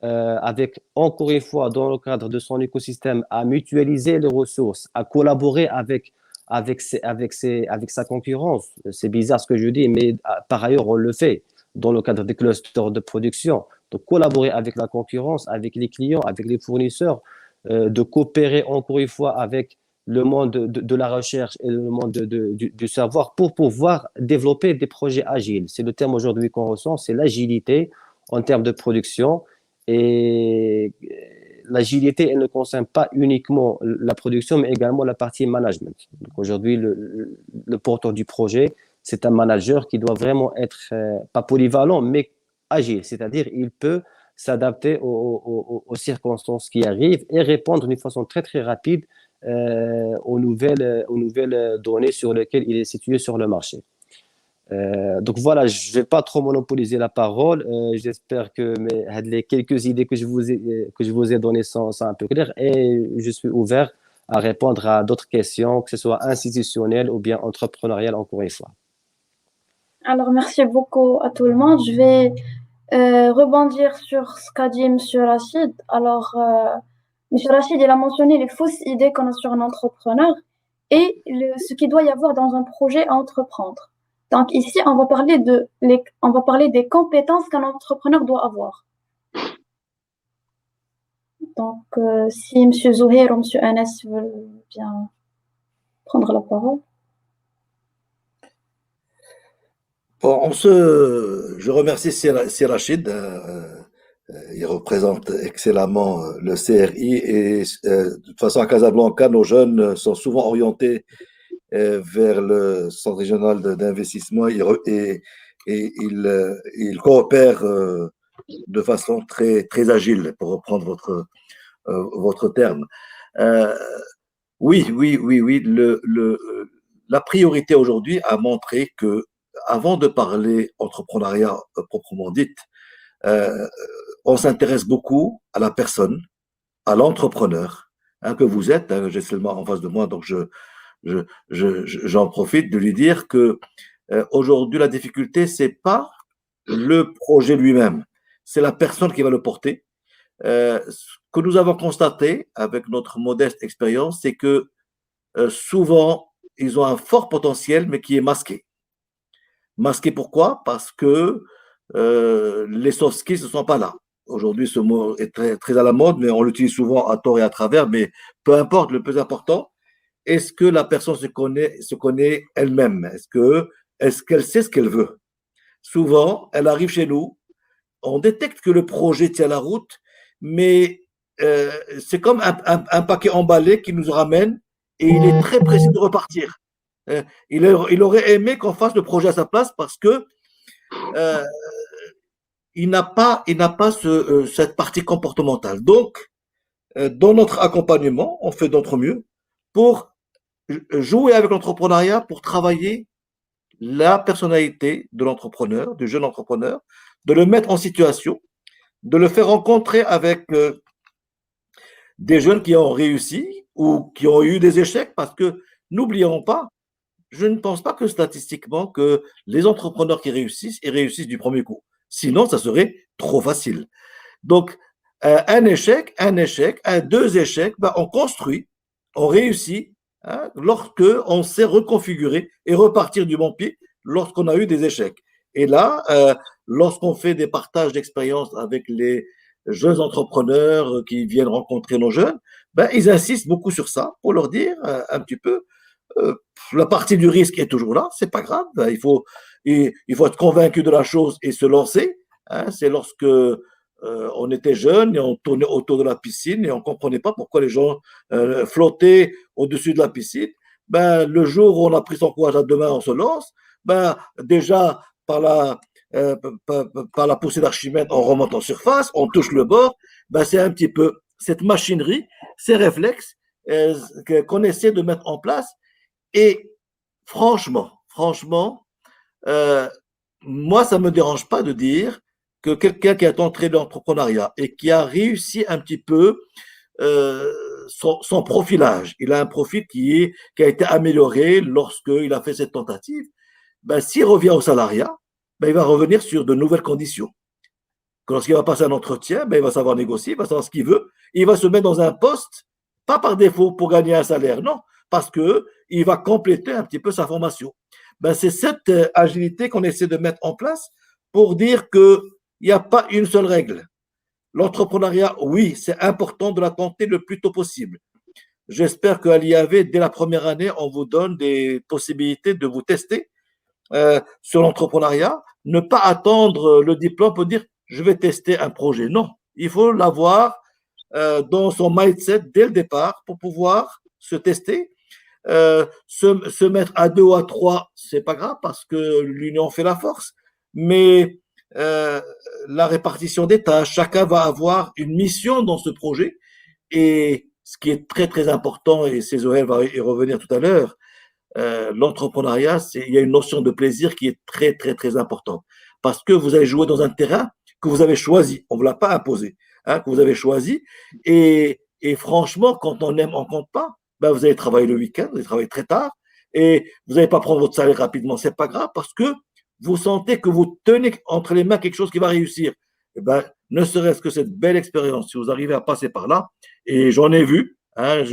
avec encore une fois dans le cadre de son écosystème à mutualiser les ressources, à collaborer avec sa concurrence. C'est bizarre ce que je dis, mais par ailleurs on le fait dans le cadre des clusters de production, de collaborer avec la concurrence, avec les clients, avec les fournisseurs, de coopérer encore une fois avec le monde de la recherche et le monde du savoir pour pouvoir développer des projets agiles. C'est le terme aujourd'hui qu'on ressent, c'est l'agilité en termes de production. Et l'agilité, elle ne concerne pas uniquement la production, mais également la partie management. Donc aujourd'hui, le porteur du projet, c'est un manager qui doit vraiment être, pas polyvalent, mais agile. C'est-à-dire, il peut s'adapter aux circonstances qui arrivent et répondre d'une façon très, très rapide aux nouvelles données sur lesquelles il est situé sur le marché. Donc voilà, je ne vais pas trop monopoliser la parole. J'espère que les quelques idées que je vous ai données sont un peu claires et je suis ouvert à répondre à d'autres questions, que ce soit institutionnelles ou bien entrepreneuriales, encore une fois. Alors, merci beaucoup à tout le monde. Je vais rebondir sur ce qu'a dit M. Rachid. Alors, M. Rachid, il a mentionné les fausses idées qu'on a sur un entrepreneur et ce qu'il doit y avoir dans un projet à entreprendre. Donc ici, on va parler des compétences qu'un entrepreneur doit avoir. Donc, si M. Zouhir ou M. Anas veulent bien prendre la parole. Bon, je remercie Sir Rachid. Il représente excellemment le CRI et de toute façon à Casablanca, nos jeunes sont souvent orientés vers le centre régional d'investissement et ils coopèrent de façon très agile, pour reprendre votre terme. Oui, la priorité aujourd'hui a montré que avant de parler entrepreneuriat proprement dite, on s'intéresse beaucoup à la personne, à l'entrepreneur que vous êtes. J'ai seulement en face de moi, donc j'en profite de lui dire que aujourd'hui la difficulté c'est pas le projet lui-même, c'est la personne qui va le porter. Ce que nous avons constaté avec notre modeste expérience, c'est que souvent ils ont un fort potentiel mais qui est masqué. Masqué pourquoi? Parce que les soft skills ne sont pas là. Aujourd'hui, ce mot est très à la mode, mais on l'utilise souvent à tort et à travers. Mais peu importe, le plus important, est-ce que la personne se connaît elle-même? Est-ce qu'elle sait ce qu'elle veut? Souvent, elle arrive chez nous, on détecte que le projet tient la route, mais c'est comme un paquet emballé qui nous ramène et il est très pressé de repartir. Il aurait aimé qu'on fasse le projet à sa place parce que il n'a pas cette partie comportementale. Donc, dans notre accompagnement, on fait notre mieux pour jouer avec l'entrepreneuriat, pour travailler la personnalité de l'entrepreneur, du jeune entrepreneur, de le mettre en situation, de le faire rencontrer avec des jeunes qui ont réussi ou qui ont eu des échecs, parce que n'oublions pas, je ne pense pas que statistiquement que les entrepreneurs qui réussissent, ils réussissent du premier coup. Sinon, ça serait trop facile. Donc, un échec, deux échecs, ben, on construit, on réussit hein, lorsque on sait reconfigurer et repartir du bon pied lorsqu'on a eu des échecs. Et là, lorsqu'on fait des partages d'expériences avec les jeunes entrepreneurs qui viennent rencontrer nos jeunes, ben, ils insistent beaucoup sur ça pour leur dire un petit peu, euh, la partie du risque est toujours là, c'est pas grave, ben, il faut être convaincu de la chose et se lancer. Hein, c'est lorsque on était jeunes et on tournait autour de la piscine et on ne comprenait pas pourquoi les gens flottaient au-dessus de la piscine. Ben, le jour où on a pris son courage à deux mains, on se lance. Ben, déjà, euh, par la poussée d'Archimède, on remonte en surface, on touche le bord. Ben, c'est un petit peu cette machinerie, ces réflexes qu'on essaie de mettre en place. Et franchement, euh, moi, ça ne me dérange pas de dire que quelqu'un qui est entré dans l'entrepreneuriat et qui a réussi un petit peu son profilage, il a un profil qui a été amélioré lorsqu'il a fait cette tentative, ben, s'il revient au salariat, ben, il va revenir sur de nouvelles conditions. Lorsqu'il va passer un entretien, ben, il va savoir négocier, il va savoir ce qu'il veut, il va se mettre dans un poste, pas par défaut pour gagner un salaire, non, parce qu'il va compléter un petit peu sa formation. Ben, c'est cette agilité qu'on essaie de mettre en place pour dire qu'il n'y a pas une seule règle. L'entrepreneuriat, oui, c'est important de la tenter le plus tôt possible. J'espère qu'à l'IAV, dès la première année, on vous donne des possibilités de vous tester sur l'entrepreneuriat. Ne pas attendre le diplôme pour dire je vais tester un projet. Non, il faut l'avoir dans son mindset dès le départ pour pouvoir se tester. Se mettre à deux ou à trois, c'est pas grave parce que l'union fait la force. Mais la répartition des tâches, chacun va avoir une mission dans ce projet. Et ce qui est très très important, et Cézoël va y revenir tout à l'heure, l'entrepreneuriat, il y a une notion de plaisir qui est très très très importante. Parce que vous allez jouer dans un terrain que vous avez choisi, on ne vous l'a pas imposé, hein, que vous avez choisi. Et franchement, quand on aime, on ne compte pas. Ben, vous allez travailler le week-end, vous allez travailler très tard, et vous n'allez pas prendre votre salaire rapidement, c'est pas grave, parce que vous sentez que vous tenez entre les mains quelque chose qui va réussir. Et ben, ne serait-ce que cette belle expérience, si vous arrivez à passer par là, et j'en ai vu, hein,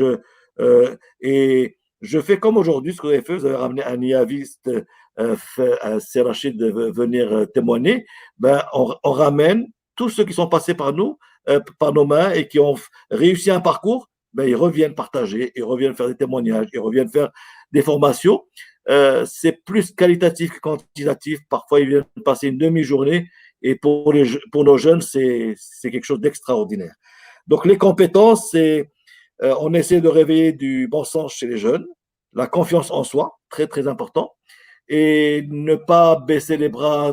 et je fais comme aujourd'hui, ce que vous avez fait, vous avez ramené un IAViste, c'est Rachid de venir témoigner, ben, on ramène tous ceux qui sont passés par nous, par nos mains et qui ont réussi un parcours, ben, ils reviennent partager, ils reviennent faire des témoignages, ils reviennent faire des formations. C'est plus qualitatif que quantitatif. Parfois, ils viennent passer une demi-journée et pour nos jeunes, c'est quelque chose d'extraordinaire. Donc, les compétences, on essaie de réveiller du bon sens chez les jeunes, la confiance en soi, très, très important, et ne pas baisser les bras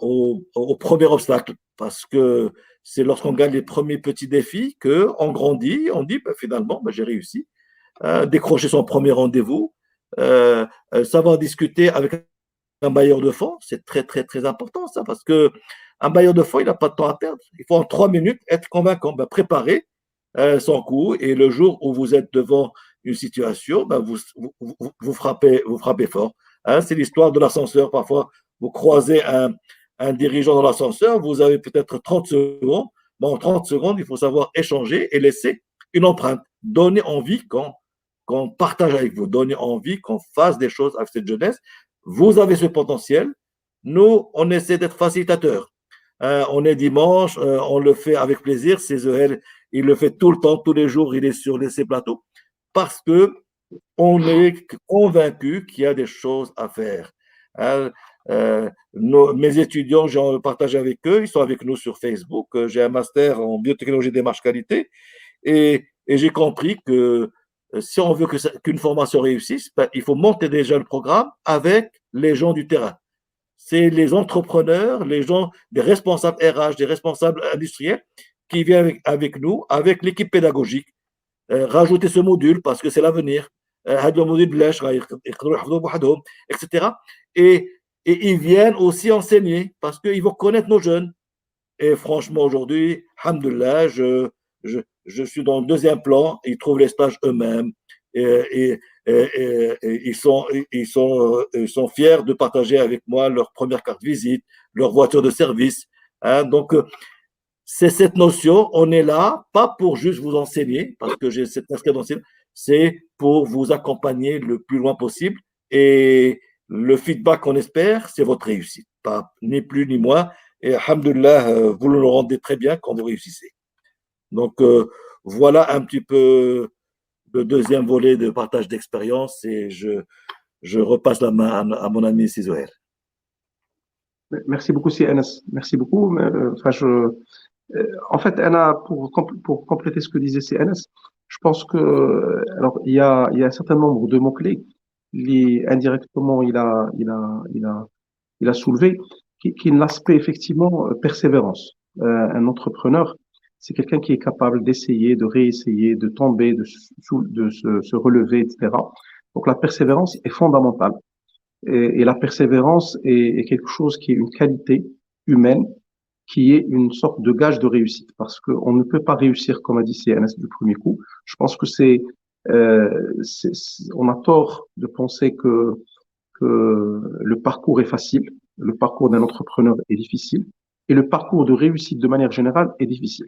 au premier obstacle, parce que c'est lorsqu'on gagne les premiers petits défis qu'on grandit, on dit ben, finalement ben, j'ai réussi. Décrocher son premier rendez-vous, savoir discuter avec un bailleur de fonds, c'est très très très important ça, parce que un bailleur de fonds, il n'a pas de temps à perdre. Il faut en 3 minutes être convaincant, ben, préparer son coup, et le jour où vous êtes devant une situation, ben, vous frappez fort. Hein, c'est l'histoire de l'ascenseur. Parfois, vous croisez un dirigeant dans l'ascenseur, vous avez peut-être 30 secondes. Bon, en 30 secondes, il faut savoir échanger et laisser une empreinte. Donner envie qu'on partage avec vous, donner envie qu'on fasse des choses avec cette jeunesse. Vous avez ce potentiel. Nous, on essaie d'être facilitateurs. On est dimanche, on le fait avec plaisir. Cézoël, il le fait tout le temps, tous les jours, il est sur ces plateaux parce que on est convaincu qu'il y a des choses à faire. Hein, mes étudiants, j'ai partagé avec eux, ils sont avec nous sur Facebook. J'ai un master en biotechnologie démarche qualité et j'ai compris que si on veut qu'une formation réussisse, ben, il faut monter déjà le programme avec les gens du terrain. C'est les entrepreneurs, les gens, des responsables RH, des responsables industriels qui viennent avec nous, avec l'équipe pédagogique. Rajouter ce module parce que c'est l'avenir. Etc. Et ils viennent aussi enseigner parce qu'ils vont connaître nos jeunes. Et franchement, aujourd'hui, alhamdoulilah, je suis dans le deuxième plan, ils trouvent les stages eux-mêmes. Et et ils sont fiers de partager avec moi leur première carte visite, leur voiture de service. Hein. Donc, c'est cette notion, on est là, pas pour juste vous enseigner, parce que j'ai cette casquette d'enseignant, c'est pour vous accompagner le plus loin possible. Et le feedback qu'on espère, c'est votre réussite, pas ni plus ni moins. Et alhamdoulilah, vous le rendez très bien quand vous réussissez. Donc, voilà un petit peu le deuxième volet de partage d'expérience et je repasse la main à mon ami Sizoer. Merci beaucoup, CNS. Merci beaucoup. En fait, Anna, pour compléter ce que disait CNS, je pense que, alors, il y a un certain nombre de mots-clés, indirectement, il a soulevé, qui est l'aspect, effectivement, persévérance. Un entrepreneur, c'est quelqu'un qui est capable d'essayer, de réessayer, de tomber, de se relever, etc. Donc, la persévérance est fondamentale. Et la persévérance est quelque chose qui est une qualité humaine, qui est une sorte de gage de réussite, parce qu'on ne peut pas réussir, comme a dit CNS du premier coup. Je pense que on a tort de penser que le parcours est facile, le parcours d'un entrepreneur est difficile, et le parcours de réussite de manière générale est difficile.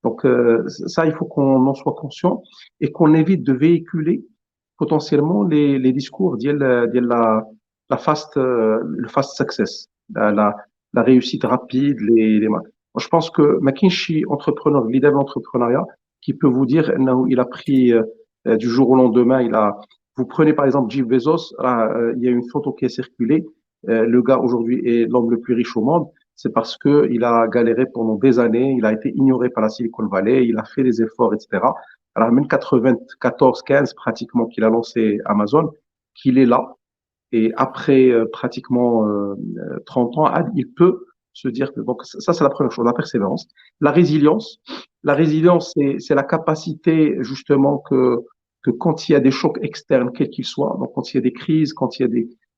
Donc ça, il faut qu'on en soit conscient et qu'on évite de véhiculer potentiellement les discours le fast success, la réussite rapide, Moi, je pense que McKinsey, entrepreneur, leader de l'entrepreneuriat, qui peut vous dire, il a pris du jour au lendemain, vous prenez par exemple Jeff Bezos, il y a une photo qui est circulée, le gars aujourd'hui est l'homme le plus riche au monde, c'est parce que il a galéré pendant des années, il a été ignoré par la Silicon Valley, il a fait des efforts, etc. Alors même 94, 15 pratiquement qu'il a lancé Amazon, qu'il est là, et après pratiquement 30 ans, il peut se dire que donc ça c'est la première chose, la persévérance, la résilience. La résilience, c'est la capacité justement que quand il y a des chocs externes, quels qu'ils soient, donc quand il y a des crises,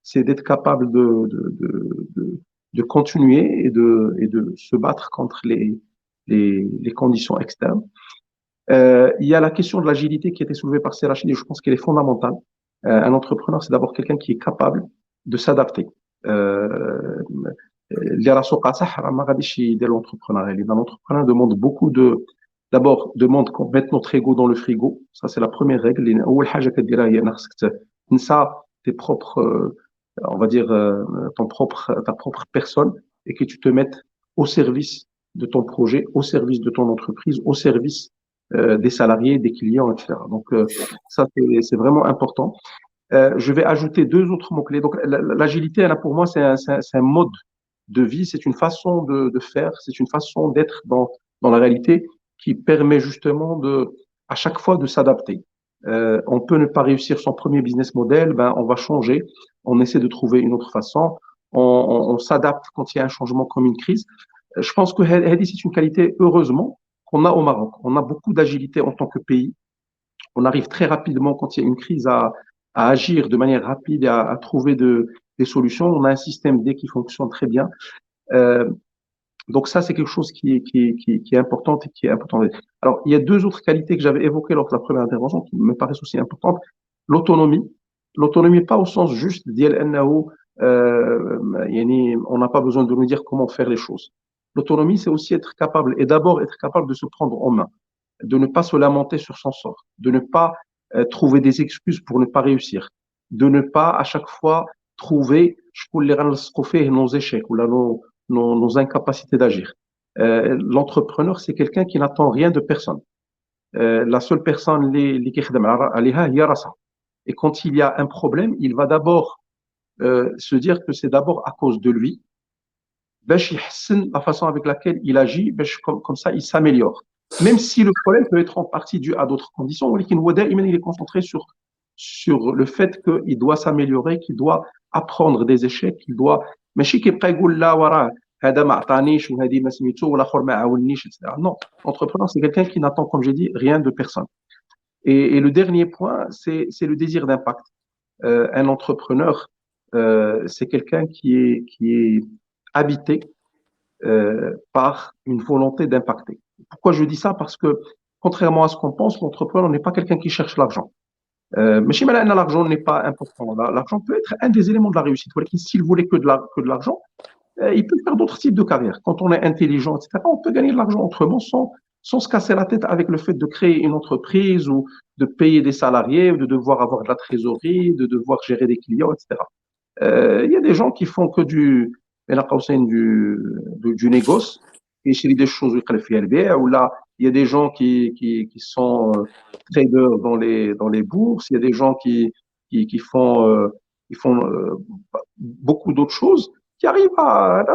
c'est d'être capable de continuer et de se battre contre les conditions externes. Il y a la question de l'agilité qui a été soulevée par Serachid et je pense qu'elle est fondamentale. Un entrepreneur, c'est d'abord quelqu'un qui est capable de s'adapter. L'entrepreneuriat demande d'abord, demande qu'on mette notre ego dans le frigo. Ça, c'est la première règle. Tes propres, on va dire, ta propre personne et que tu te mettes au service de ton projet, au service de ton entreprise, au service des salariés, des clients, etc. Donc, ça, c'est vraiment important. Je vais ajouter deux autres mots-clés. Donc, l'agilité, là, pour moi, c'est un mode de vie, c'est une façon de faire, c'est une façon d'être dans la réalité qui permet justement à chaque fois de s'adapter. On peut ne pas réussir son premier business model, on va changer, on essaie de trouver une autre façon, on s'adapte quand il y a un changement comme une crise. Je pense que Hedi, c'est une qualité, heureusement, qu'on a au Maroc. On a beaucoup d'agilité en tant que pays. On arrive très rapidement, quand il y a une crise, à agir de manière rapide et à trouver des solutions. On a un système D qui fonctionne très bien. Donc ça, c'est quelque chose qui est important et qui est important. Alors, il y a deux autres qualités que j'avais évoquées lors de la première intervention qui me paraissent aussi importantes. L'autonomie. L'autonomie, pas au sens juste on n'a pas besoin de nous dire comment faire les choses. L'autonomie, c'est aussi être capable, et d'abord être capable de se prendre en main, de ne pas se lamenter sur son sort, de ne pas trouver des excuses pour ne pas réussir, de ne pas à chaque fois trouver nos échecs ou nos incapacités d'agir. L'entrepreneur, c'est quelqu'un qui n'attend rien de personne. La seule personne et quand il y a un problème, il va d'abord se dire que c'est d'abord à cause de lui, la façon avec laquelle il agit, comme ça, il s'améliore. Même si le problème peut être en partie dû à d'autres conditions, il est concentré sur le fait qu'il doit s'améliorer, qu'il doit apprendre des échecs, qu'il doit. Non, l'entrepreneur, c'est quelqu'un qui n'attend, comme j'ai dit, rien de personne. Et le dernier point, c'est le désir d'impact. Un entrepreneur, c'est quelqu'un qui est habité par une volonté d'impacter. Pourquoi je dis ça? Parce que, contrairement à ce qu'on pense, l'entrepreneur n'est pas quelqu'un qui cherche l'argent. Mais chez Malin, l'argent n'est pas important. L'argent peut être un des éléments de la réussite. S'il voulait que de l'argent, il peut faire d'autres types de carrières. Quand on est intelligent, etc., on peut gagner de l'argent autrement sans se casser la tête avec le fait de créer une entreprise ou de payer des salariés, ou de devoir avoir de la trésorerie, de devoir gérer des clients, etc. Il y a des gens qui font que du négoce, et chez des choses ou là, il y a des gens qui sont traders dans les bourses, il y a des gens qui font beaucoup d'autres choses, qui arrivent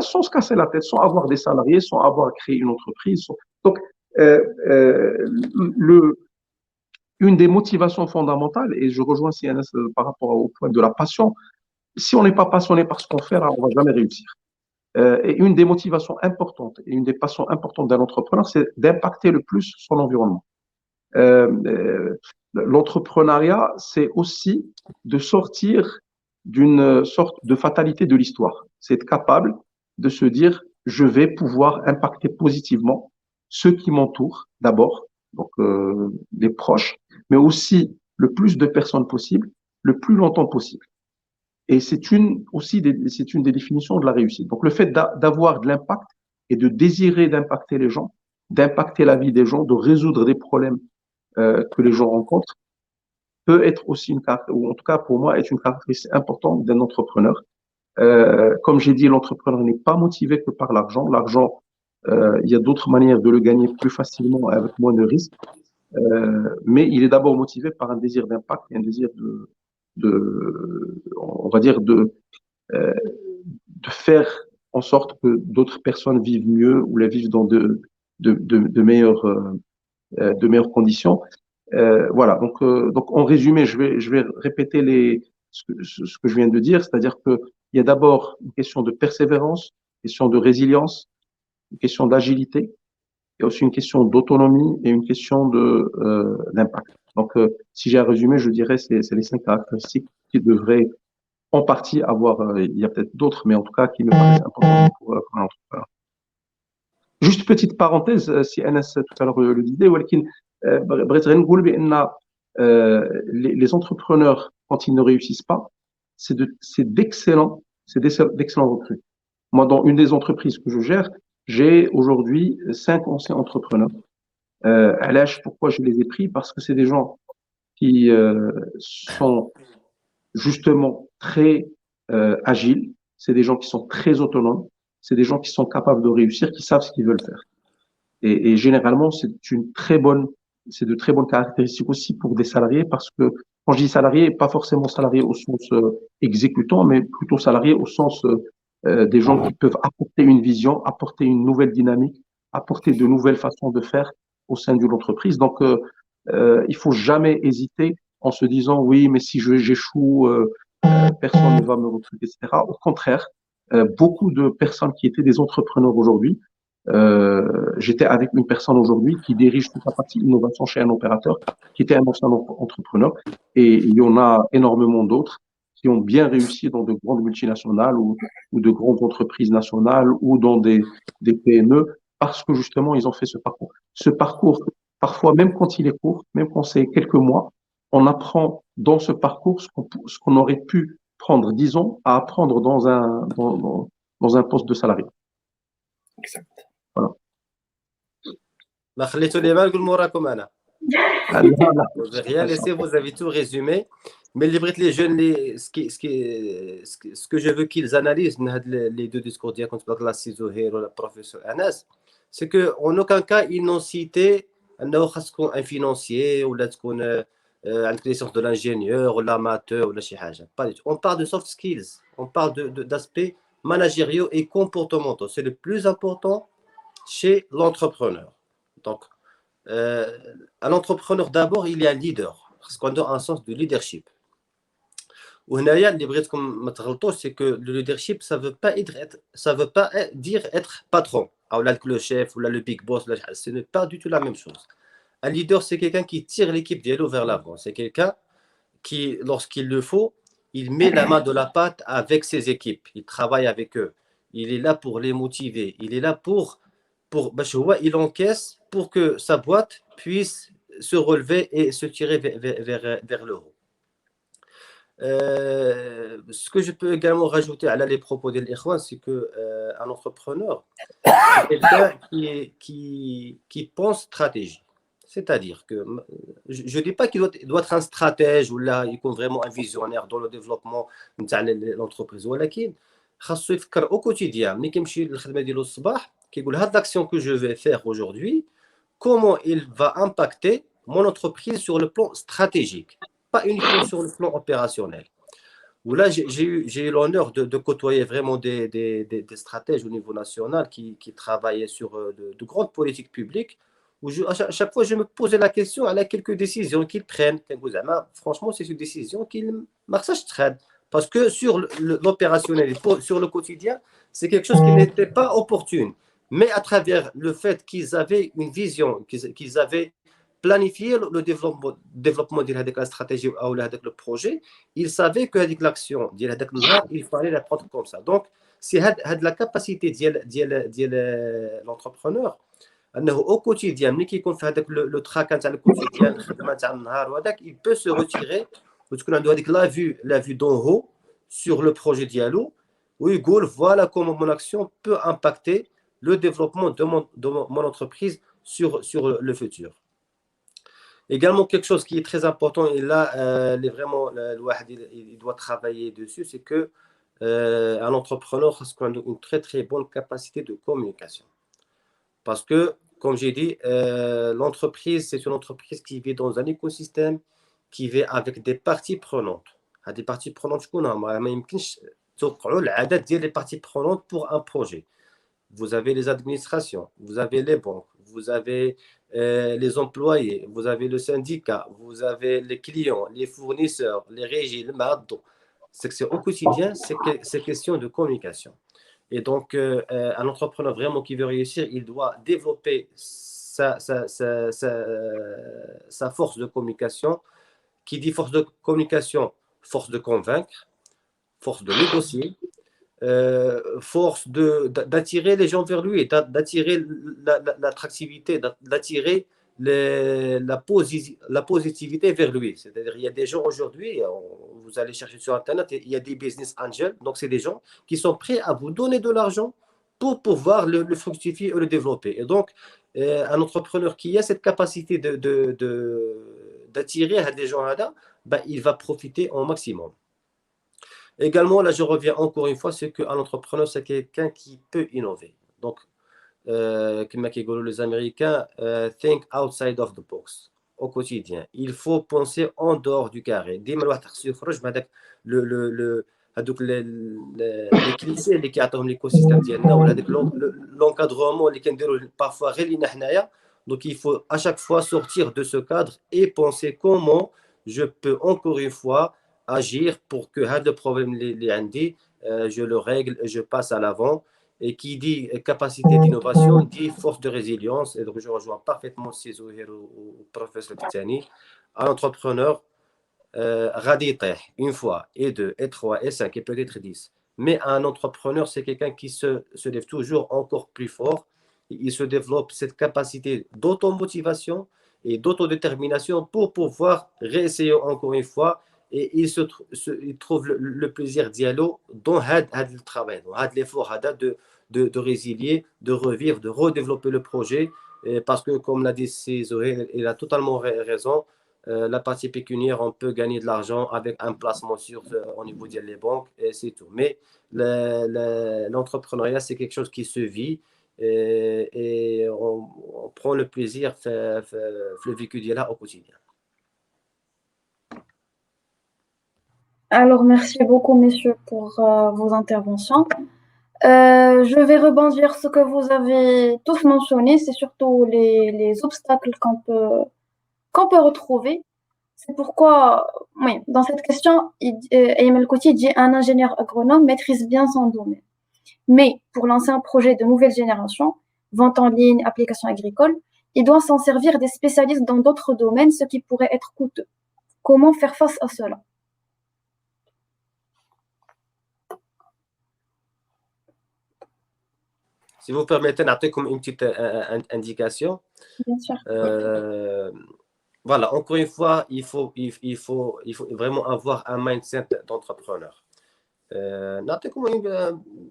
sans se casser la tête, sans avoir des salariés, sans avoir créé une entreprise. Donc, euh, euh, le, une des motivations fondamentales, et je rejoins CNS par rapport au point de la passion, si on n'est pas passionné par ce qu'on fait, on ne va jamais réussir. Et une des motivations importantes et une des passions importantes d'un entrepreneur, c'est d'impacter le plus son environnement. L'entrepreneuriat, c'est aussi de sortir d'une sorte de fatalité de l'histoire. C'est être capable de se dire, je vais pouvoir impacter positivement ceux qui m'entourent d'abord, donc les proches, mais aussi le plus de personnes possible, le plus longtemps possible. Et c'est c'est une des définitions de la réussite. Donc, le fait d'avoir de l'impact et de désirer d'impacter les gens, d'impacter la vie des gens, de résoudre des problèmes que les gens rencontrent, peut être aussi une carte, ou en tout cas pour moi, est une caractéristique importante d'un entrepreneur. Comme j'ai dit, l'entrepreneur n'est pas motivé que par l'argent. L'argent, il y a d'autres manières de le gagner plus facilement avec moins de risques. Mais il est d'abord motivé par un désir d'impact et un désir on va dire, euh, de faire en sorte que d'autres personnes vivent mieux ou les vivent dans de meilleures conditions. Voilà. Donc, en résumé, je vais répéter ce que je viens de dire, c'est-à-dire que il y a d'abord une question de persévérance, une question de résilience, une question d'agilité, il y a aussi une question d'autonomie et une question d'impact. Donc, si j'ai à résumer, je dirais c'est les 5 caractéristiques qui devraient en partie avoir, il y a peut-être d'autres, mais en tout cas qui me paraissent importantes pour un entrepreneur. Juste petite parenthèse, si Anas tout à l'heure le disait, ولكن بغيت غير نقول بأن les entrepreneurs, quand ils ne réussissent pas, c'est d'excellents recrues. Moi, dans une des entreprises que je gère, j'ai aujourd'hui 5 anciens entrepreneurs. À l'âge, pourquoi je les ai pris? Parce que c'est des gens qui sont justement très agiles, c'est des gens qui sont très autonomes, c'est des gens qui sont capables de réussir, qui savent ce qu'ils veulent faire. Et généralement, c'est de très bonnes caractéristiques aussi pour des salariés, parce que quand je dis salarié, pas forcément salarié au sens exécutant, mais plutôt salarié au sens des gens qui peuvent apporter une vision, apporter une nouvelle dynamique, apporter de nouvelles façons de faire au sein de l'entreprise. Donc, il faut jamais hésiter en se disant oui, mais si j'échoue, personne ne va me recruter, etc. Au contraire, beaucoup de personnes qui étaient des entrepreneurs aujourd'hui, j'étais avec une personne aujourd'hui qui dirige toute la partie innovation chez un opérateur, qui était un ancien entrepreneur, et il y en a énormément d'autres qui ont bien réussi dans de grandes multinationales ou de grandes entreprises nationales ou dans des PME parce que justement ils ont fait ce parcours. Ce parcours, parfois même quand il est court, même quand c'est quelques mois, on apprend dans ce parcours ce qu'on aurait pu prendre 10 ans à apprendre dans un poste de salarié. Exact. Voilà. ما خليتوا لي ما نقول موراكم انا. Je vais rien laisser, vous avez tout résumé. Mais les jeunes, ce que je veux qu'ils analysent les deux discours ديالكم la Zouheir ou le professeur Anas, c'est qu'en aucun cas ils n'ont cité un financier ou une connaissance de l'ingénieur ou l'amateur ou شي حاجه. Pas du tout. On parle de soft skills, on parle d'aspects managériaux et comportementaux. C'est le plus important chez l'entrepreneur. Donc, un entrepreneur d'abord, il est un leader, parce qu'on a un sens de leadership. وهنايا اللي بغيتكم ما تغلطوش, c'est que le leadership, ça veut pas dire être patron, ou là le chef ou là le big boss, ce n'est pas du tout la même chose. Un leader, c'est quelqu'un qui tire l'équipe dialogue vers l'avant. C'est quelqu'un qui, lorsqu'il le faut, il met la main de la pâte avec ses équipes, il travaille avec eux, il est là pour les motiver, il est là pour il encaisse pour que sa boîte puisse se relever et se tirer vers le haut. Ce que je peux également rajouter à les propos de l'Ikhwan, c'est qu'un entrepreneur, c'est quelqu'un qui pense stratégie. C'est-à-dire que je ne dis pas qu'il doit être un stratège ou là, il compte vraiment un visionnaire dans le développement de l'entreprise. ولكن خاصو يفكر au quotidien. ملي كيمشي للخدمة ديالو الصباح كيقول هاد l'action que je vais faire aujourd'hui, comment il va impacter mon entreprise sur le plan stratégique, pas uniquement sur le plan opérationnel. Où là, j'ai eu l'honneur de côtoyer vraiment des stratèges au niveau national qui travaillaient sur de grandes politiques publiques, où à chaque fois, je me posais la question à quelques décisions qu'ils prennent. Franchement, c'est une décision qu'ils marchent très. Parce que sur l'opérationnel, sur le quotidien, c'est quelque chose qui n'était pas opportune. Mais à travers le fait qu'ils avaient une vision, qu'ils avaient planifié le développement de la stratégie ou le projet, il savait que l'action, il fallait la prendre comme ça. Donc, c'est la capacité de l'entrepreneur au quotidien, ملي كيكون في هذاك لو تراك تاع الكوتيديان الخدمه تاع النهار وهذاك il peut se retirer وتكون عنده هذيك la vue d'en haut sur le projet ديالو ويقول voilà comment mon action peut impacter le développement de mon entreprise sur le futur. Également, quelque chose qui est très important, et là, vraiment, il doit travailler dessus, c'est qu'un entrepreneur a une très, très bonne capacité de communication. Parce que, comme j'ai dit, l'entreprise, c'est une entreprise qui vit dans un écosystème, qui vit avec des parties prenantes. Des parties prenantes, ما يمكنش توقعوا العدد ديال les parties prenantes pour un projet. Vous avez les administrations, vous avez les banques, vous avez les employés, vous avez le syndicat, vous avez les clients, les fournisseurs, les régies, le MAD. C'est au quotidien, c'est question de communication. Et donc, un entrepreneur vraiment qui veut réussir, il doit développer sa force de communication. Qui dit force de communication, force de convaincre, force de négocier, force d'attirer les gens vers lui, d'attirer l'attractivité, d'attirer la positivité vers lui. C'est-à-dire, il y a des gens aujourd'hui, vous allez chercher sur Internet, il y a des business angels, donc c'est des gens qui sont prêts à vous donner de l'argent pour pouvoir le fructifier et le développer. Et donc, un entrepreneur qui a cette capacité d'attirer des gens là, il va profiter au maximum. Également, là, je reviens encore une fois, c'est qu'un entrepreneur, c'est quelqu'un qui peut innover. Donc, comme les Américains, think outside of the box au quotidien. Il faut penser en dehors du carré. Les clichés اللي كيعطيهم l'écosystème ديالنا ولا هذاك l'encadrement اللي كنديروا parfois غير لينا حنايا. Donc, il faut à chaque fois sortir de ce cadre et penser comment je peux encore une fois agir pour que le problème je le règle et je passe à l'avant. Et qui dit capacité d'innovation dit force de résilience. Et donc, je rejoins parfaitement Zohair ou professeur Titani. Un entrepreneur, une fois, et deux, et trois, et cinq, et peut-être 10. Mais un entrepreneur, c'est quelqu'un qui se lève toujours encore plus fort. Il se développe cette capacité d'automotivation et d'autodétermination pour pouvoir réessayer encore une fois. Et il trouve le plaisir dialogue dans le travail, dans l'effort de résilier, de revivre, de redévelopper le projet. Parce que, comme l'a dit Zoé, il a totalement raison. La partie pécuniaire, on peut gagner de l'argent avec un placement au niveau des banques, et c'est tout. Mais l'entrepreneuriat, c'est quelque chose qui se vit et on prend le plaisir de le vécu au quotidien. Alors, merci beaucoup, messieurs, pour vos interventions. Je vais rebondir sur ce que vous avez tous mentionné, c'est surtout les obstacles qu'on peut retrouver. C'est pourquoi, oui, dans cette question, Ayman El-Kouti dit un ingénieur agronome maîtrise bien son domaine. Mais pour lancer un projet de nouvelle génération, vente en ligne, application agricole, il doit s'en servir des spécialistes dans d'autres domaines, ce qui pourrait être coûteux. Comment faire face à cela? Si vous permettez, comme une petite indication. Bien sûr. voilà, encore une fois, il faut vraiment avoir un mindset d'entrepreneur. نعطيكم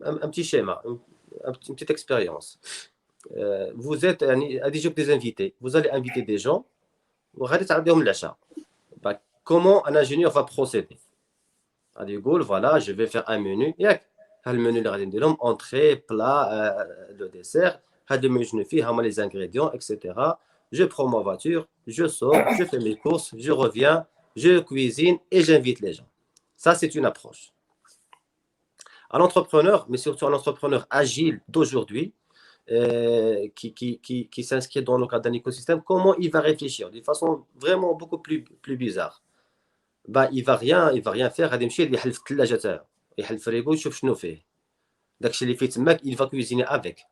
un petit schéma, une petite expérience. Vous êtes غادي يجيوك des invités. Vous allez inviter des gens وغادي تعطيهم العشاء. Comment un ingénieur va procéder? غادي يقول voilà, je vais faire un menu. ياك هالمنيو اللي غادي ندير لهم entrée, plat, le dessert. هاد المنيو شنو فيه هما les ingrédients, etc. Je prends ma voiture, je sors, je fais mes courses, je reviens, je cuisine et j'invite les gens. Ça, c'est une approche. Un entrepreneur, mais surtout un entrepreneur agile d'aujourd'hui, qui s'inscrit dans le cadre d'un écosystème, comment il va réfléchir de façon vraiment beaucoup plus bizarre. Il va rien faire. غادي يمشي يحل في الثلاجه تاعو يحل في الفريغو يشوف شنو فيه داكشي اللي فيه تماك il va cuisiner avec.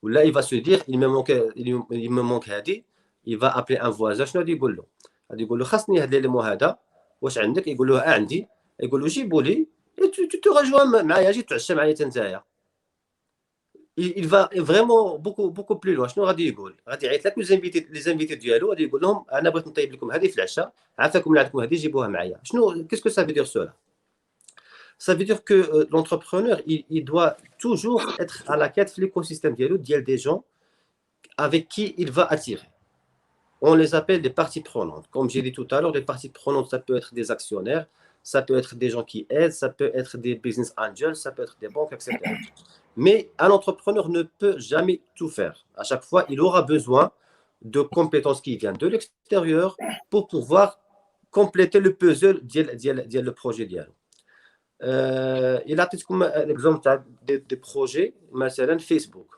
ولا il va se dire il me manque هادي. Il va appeler un voisin. شنو غادي يقول له؟ غادي يقول له خاصني هاد ليمون هذا واش عندك؟ يقول له عندي. يقول له جيبوا لي tu te rejoins معايا جي تعشى معايا نتايا. Il va vraiment beaucoup plus loin. شنو غادي يقول؟ غادي يعيط لك les invités ديالو غادي يقول لهم انا بغيت نطيب لكم هذه في العشاء عافاكم اللي عندكم هذه جيبوها معايا. شنو qu'est-ce que ça veut dire cela? Ça veut dire que l'entrepreneur il doit toujours être à la quête de l'écosystème ديالو ديال des gens avec qui il va attirer. On les appelle des parties prenantes. Comme j'ai dit tout à l'heure, les parties prenantes, ça peut être des actionnaires, ça peut être des gens qui aident, ça peut être des business angels, ça peut être des banques, etc. Mais un entrepreneur ne peut jamais tout faire. À chaque fois, il aura besoin de compétences qui viennent de l'extérieur pour pouvoir compléter le puzzle ديال le projet ديالو. Il a comme l'exemple des projets, مثلا Facebook,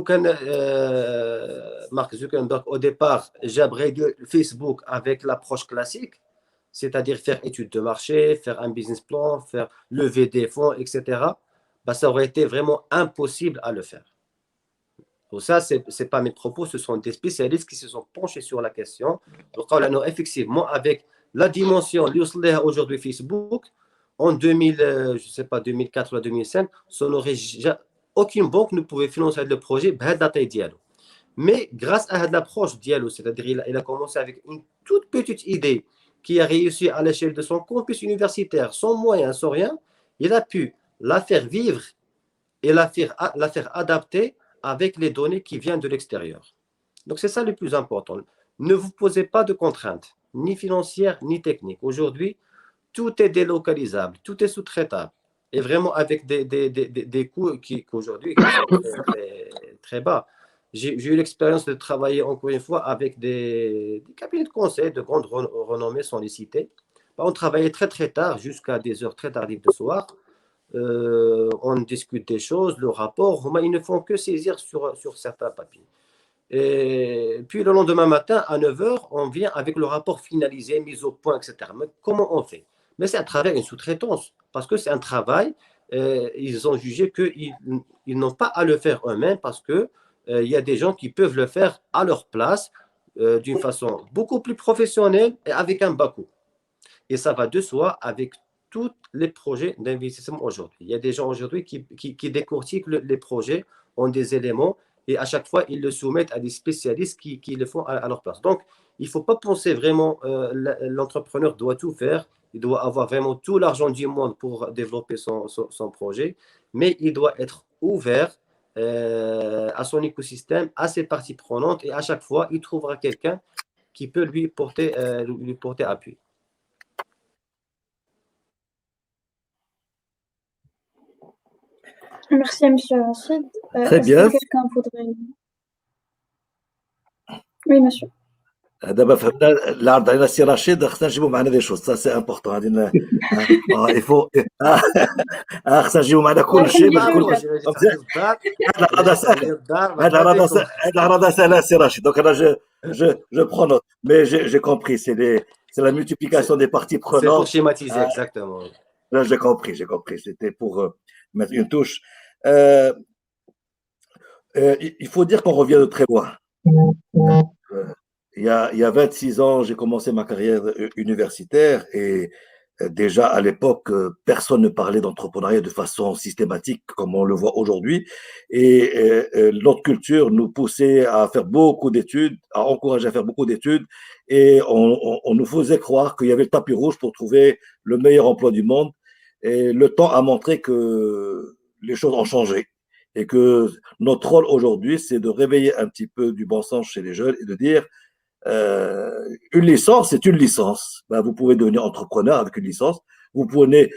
كان Mark Zuckerberg au départ جاب Facebook avec l'approche classique, c'est-à-dire faire étude de marché, faire un business plan, faire lever des fonds, etc. Ça aurait été vraiment impossible à le faire. Donc ça, ce n'est pas mes propos, ce sont des spécialistes qui se sont penchés sur la question. Donc, effectivement, avec la dimension aujourd'hui Facebook, en 2000, je sais pas, 2004 ou 2005, aucune banque ne pouvait financer le projet بهاد la taille ديالو. Mais grâce à l'approche dialogue, c'est-à-dire il a commencé avec une toute petite idée qui a réussi à l'échelle de son campus universitaire, sans moyens, sans rien, il a pu la faire vivre et la faire adapter avec les données qui viennent de l'extérieur. Donc c'est ça le plus important. Ne vous posez pas de contraintes, ni financières, ni techniques. Aujourd'hui, tout est délocalisable, tout est sous-traitable. Et vraiment avec des coûts qui aujourd'hui sont très bas. J'ai eu l'expérience de travailler encore une fois avec des cabinets de conseil de grande renommée, sans les citer. On travaillait très très tard, jusqu'à des heures très tardives de soir. On discute des choses, le rapport, ils ne font que saisir sur certains papiers. Et puis le lendemain matin, à 9h, on vient avec le rapport finalisé, mis au point, etc. Mais comment on fait? Mais c'est à travers une sous-traitance, parce que c'est un travail. Ils ont jugé qu'ils n'ont pas à le faire eux-mêmes, parce que il y a des gens qui peuvent le faire à leur place, d'une façon beaucoup plus professionnelle et avec un bas coût. Et ça va de soi avec tous les projets d'investissement aujourd'hui. Il y a des gens aujourd'hui qui décortiquent les projets en des éléments et à chaque fois, ils le soumettent à des spécialistes qui le font à leur place. Donc, il ne faut pas penser vraiment l'entrepreneur doit tout faire, il doit avoir vraiment tout l'argent du monde pour développer son projet, mais il doit être ouvert à son écosystème, à ses parties prenantes et à chaque fois, il trouvera quelqu'un qui peut lui porter appui. Merci, monsieur Rachid. Très bien. Que quelqu'un voudrait... Oui, monsieur. دابا فهمنا العرض على السي رشيد خصنا نجيبو معنا دي شوز سا سي امبورطون غادي يفو خصنا نجيبو معنا كلشي هاد العرض سهله سي رشيد دونك انا je prends note mais j'ai compris c'est la multiplication des parties prenantes. C'est pour schématiser exactement. Là j'ai compris c'était pour mettre une touche. Il faut dire qu'on revient de très loin. Il y a 26 ans, j'ai commencé ma carrière universitaire et déjà à l'époque, personne ne parlait d'entrepreneuriat de façon systématique comme on le voit aujourd'hui. Et notre culture nous poussait à faire beaucoup d'études, à encourager à faire beaucoup d'études. Et on nous faisait croire qu'il y avait le tapis rouge pour trouver le meilleur emploi du monde. Et le temps a montré que les choses ont changé. Et que notre rôle aujourd'hui, c'est de réveiller un petit peu du bon sens chez les jeunes et de dire une licence, c'est une licence. Ben, vous pouvez devenir entrepreneur avec une licence. Vous pouvez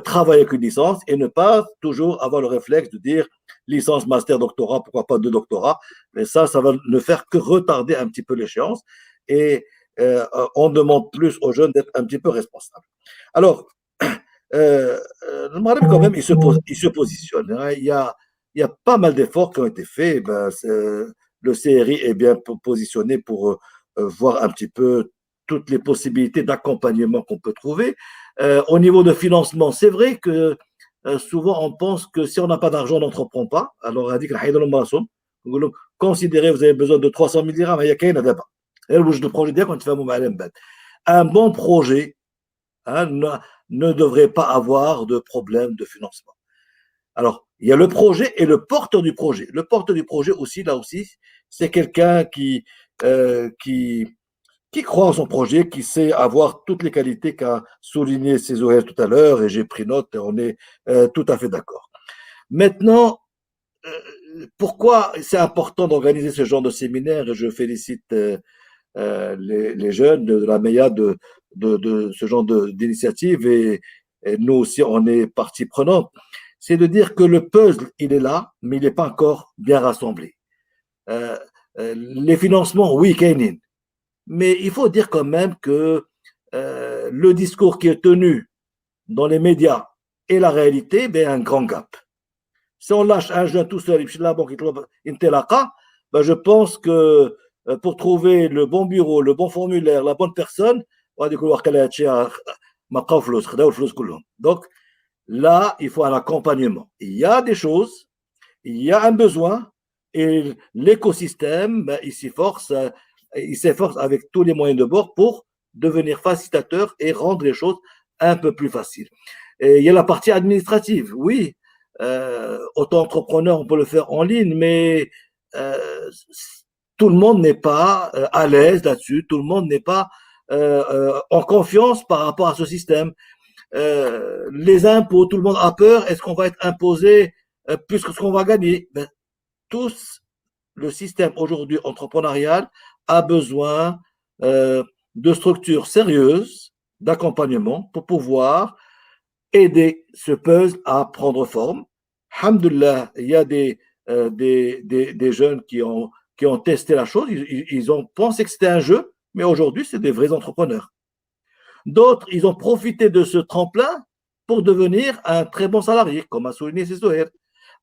travailler avec une licence et ne pas toujours avoir le réflexe de dire licence, master, doctorat, pourquoi pas deux doctorats. Mais ça va ne faire que retarder un petit peu l'échéance. Et on demande plus aux jeunes d'être un petit peu responsables. Alors, le Maghreb, quand même, il se positionne. Hein. Il y a pas mal d'efforts qui ont été faits. Ben, le CRI est bien positionné pour voir un petit peu toutes les possibilités d'accompagnement qu'on peut trouver. Au niveau de financement, c'est vrai que souvent on pense que si on n'a pas d'argent, on n'entreprend pas. Alors, on dit que considérez, vous avez besoin de 300 000 dirhams, il y a qu'un d'abord. Un bon projet hein, ne devrait pas avoir de problème de financement. Alors, il y a le projet et le porteur du projet. Le porteur du projet aussi, là aussi, c'est quelqu'un qui croit en son projet, qui sait avoir toutes les qualités qu'a souligné Césaire tout à l'heure, et j'ai pris note, et on est tout à fait d'accord. Maintenant, pourquoi c'est important d'organiser ce genre de séminaire, et je félicite les jeunes de la MEIA de ce genre d'initiative, et nous aussi, on est partie prenante, c'est de dire que le puzzle, il est là, mais il n'est pas encore bien rassemblé. Les financements, oui, Kainin. Mais il faut dire quand même que le discours qui est tenu dans les médias et la réalité, ben, un grand gap. Si on lâche un jeune tout seul, ben, je pense que pour trouver le bon bureau, le bon formulaire, la bonne personne, donc là, il faut un accompagnement. Il y a des choses, il y a un besoin, et l'écosystème, ben, il s'efforce avec tous les moyens de bord pour devenir facilitateur et rendre les choses un peu plus faciles. Et il y a la partie administrative, oui. Auto-entrepreneur, on peut le faire en ligne, mais tout le monde n'est pas à l'aise là-dessus, tout le monde n'est pas en confiance par rapport à ce système. Les impôts, tout le monde a peur, est-ce qu'on va être imposé plus que ce qu'on va gagner? Ben, tous, le système aujourd'hui entrepreneurial a besoin de structures sérieuses, d'accompagnement pour pouvoir aider ce puzzle à prendre forme. Alhamdoulilah, il y a des jeunes qui ont testé la chose, ils ont pensé que c'était un jeu, mais aujourd'hui, c'est des vrais entrepreneurs. D'autres, ils ont profité de ce tremplin pour devenir un très bon salarié, comme a souligné Césaire.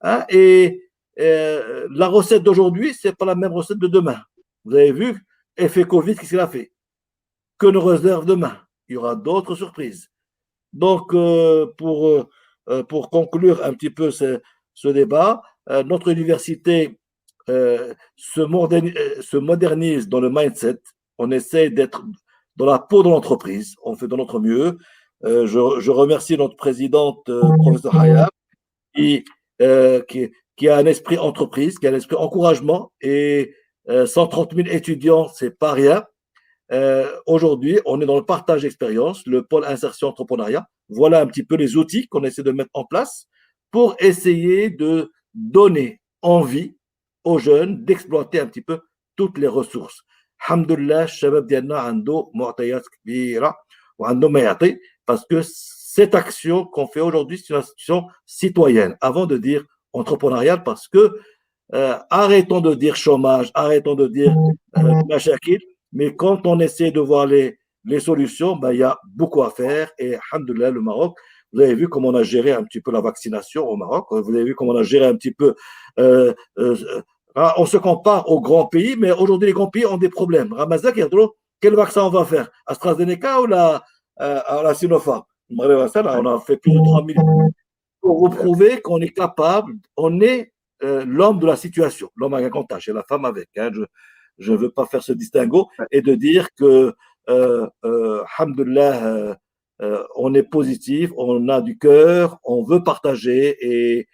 Hein, et la recette d'aujourd'hui, c'est pas la même recette de demain. Vous avez vu, effet Covid, qu'est-ce qu'il a fait? Que nous réserve demain? Il y aura d'autres surprises. Donc, pour conclure un petit peu ce débat, notre université se modernise dans le mindset. On essaie d'être dans la peau de l'entreprise. On fait de notre mieux. Je remercie notre présidente, professeur Hayab, qui a un esprit entreprise, qui a un esprit encouragement. Et 130 000 étudiants, c'est pas rien. Aujourd'hui, on est dans le partage d'expérience, le pôle insertion entrepreneuriat. Voilà un petit peu les outils qu'on essaie de mettre en place pour essayer de donner envie aux jeunes d'exploiter un petit peu toutes les ressources. Alhamdoulilah, الشباب ديالنا عنده معطيات كبيرة وعنده ما يعطي parce que cette action qu'on fait aujourd'hui, c'est une action citoyenne avant de dire entrepreneuriale parce que arrêtons de dire chômage, arrêtons de dire machakil, mais quand on essaie de voir les solutions, ben, il y a beaucoup à faire et alhamdoulilah, le Maroc, vous avez vu comment on a géré un petit peu la vaccination au Maroc, vous avez vu comment on a géré un petit peu on se compare aux grands pays, mais aujourd'hui, les grands pays ont des problèmes. Ramazak, quel vaccin on va faire? AstraZeneca ou la Sinopharm? On a fait plus de 3 000 pour vous prouver qu'on est capable, on est l'homme de la situation, l'homme avec un comptage et la femme avec. Hein, je ne veux pas faire ce distinguo et de dire que, alhamdoulilah, on est positif, on a du cœur, on veut partager et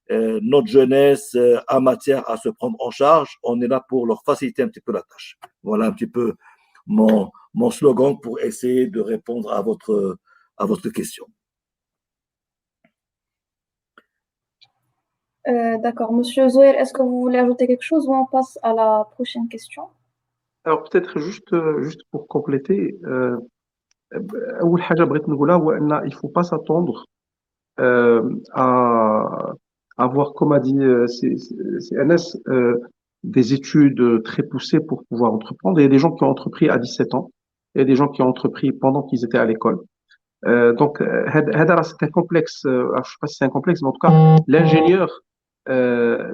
notre jeunesse a matière à se prendre en charge. On est là pour leur faciliter un petit peu la tâche. Voilà un petit peu mon slogan pour essayer de répondre à votre question. D'accord. Monsieur Zoher, est-ce que vous voulez ajouter quelque chose ou on passe à la prochaine question? Alors peut-être juste pour compléter, أول حاجة بغيت نقولها هو أن il faut pas s'attendre à avoir, comme a dit c'est Anas, des études très poussées pour pouvoir entreprendre. Il y a des gens qui ont entrepris à 17 ans, il y a des gens qui ont entrepris pendant qu'ils étaient à l'école. Donc, c'est un complexe, je sais pas si c'est un complexe, mais en tout cas, l'ingénieur euh,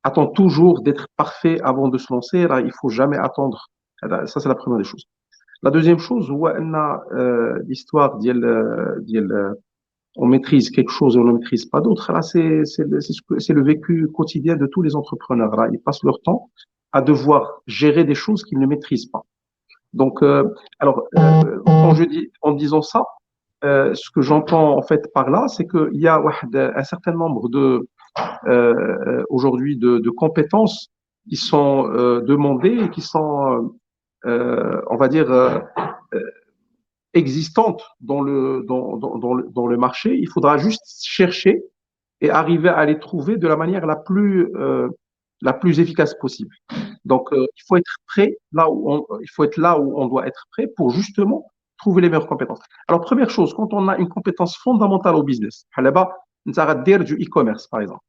attend toujours d'être parfait avant de se lancer. Là, il faut jamais attendre. Ça, c'est la première des choses. La deuxième chose, l'histoire on maîtrise quelque chose et on ne maîtrise pas d'autre. Là, c'est le vécu quotidien de tous les entrepreneurs. Là, ils passent leur temps à devoir gérer des choses qu'ils ne maîtrisent pas. Donc, quand je dis, en disant ça, ce que j'entends en fait par là, c'est qu'il y a un certain nombre aujourd'hui de compétences qui sont demandées et qui sont, on va dire, existantes dans le marché. Il faudra juste chercher et arriver à les trouver de la manière la plus efficace possible. Donc, il faut être prêt il faut être là où on doit être prêt pour justement trouver les meilleures compétences. Alors, première chose, quand on a une compétence fondamentale au business, du e-commerce, par exemple,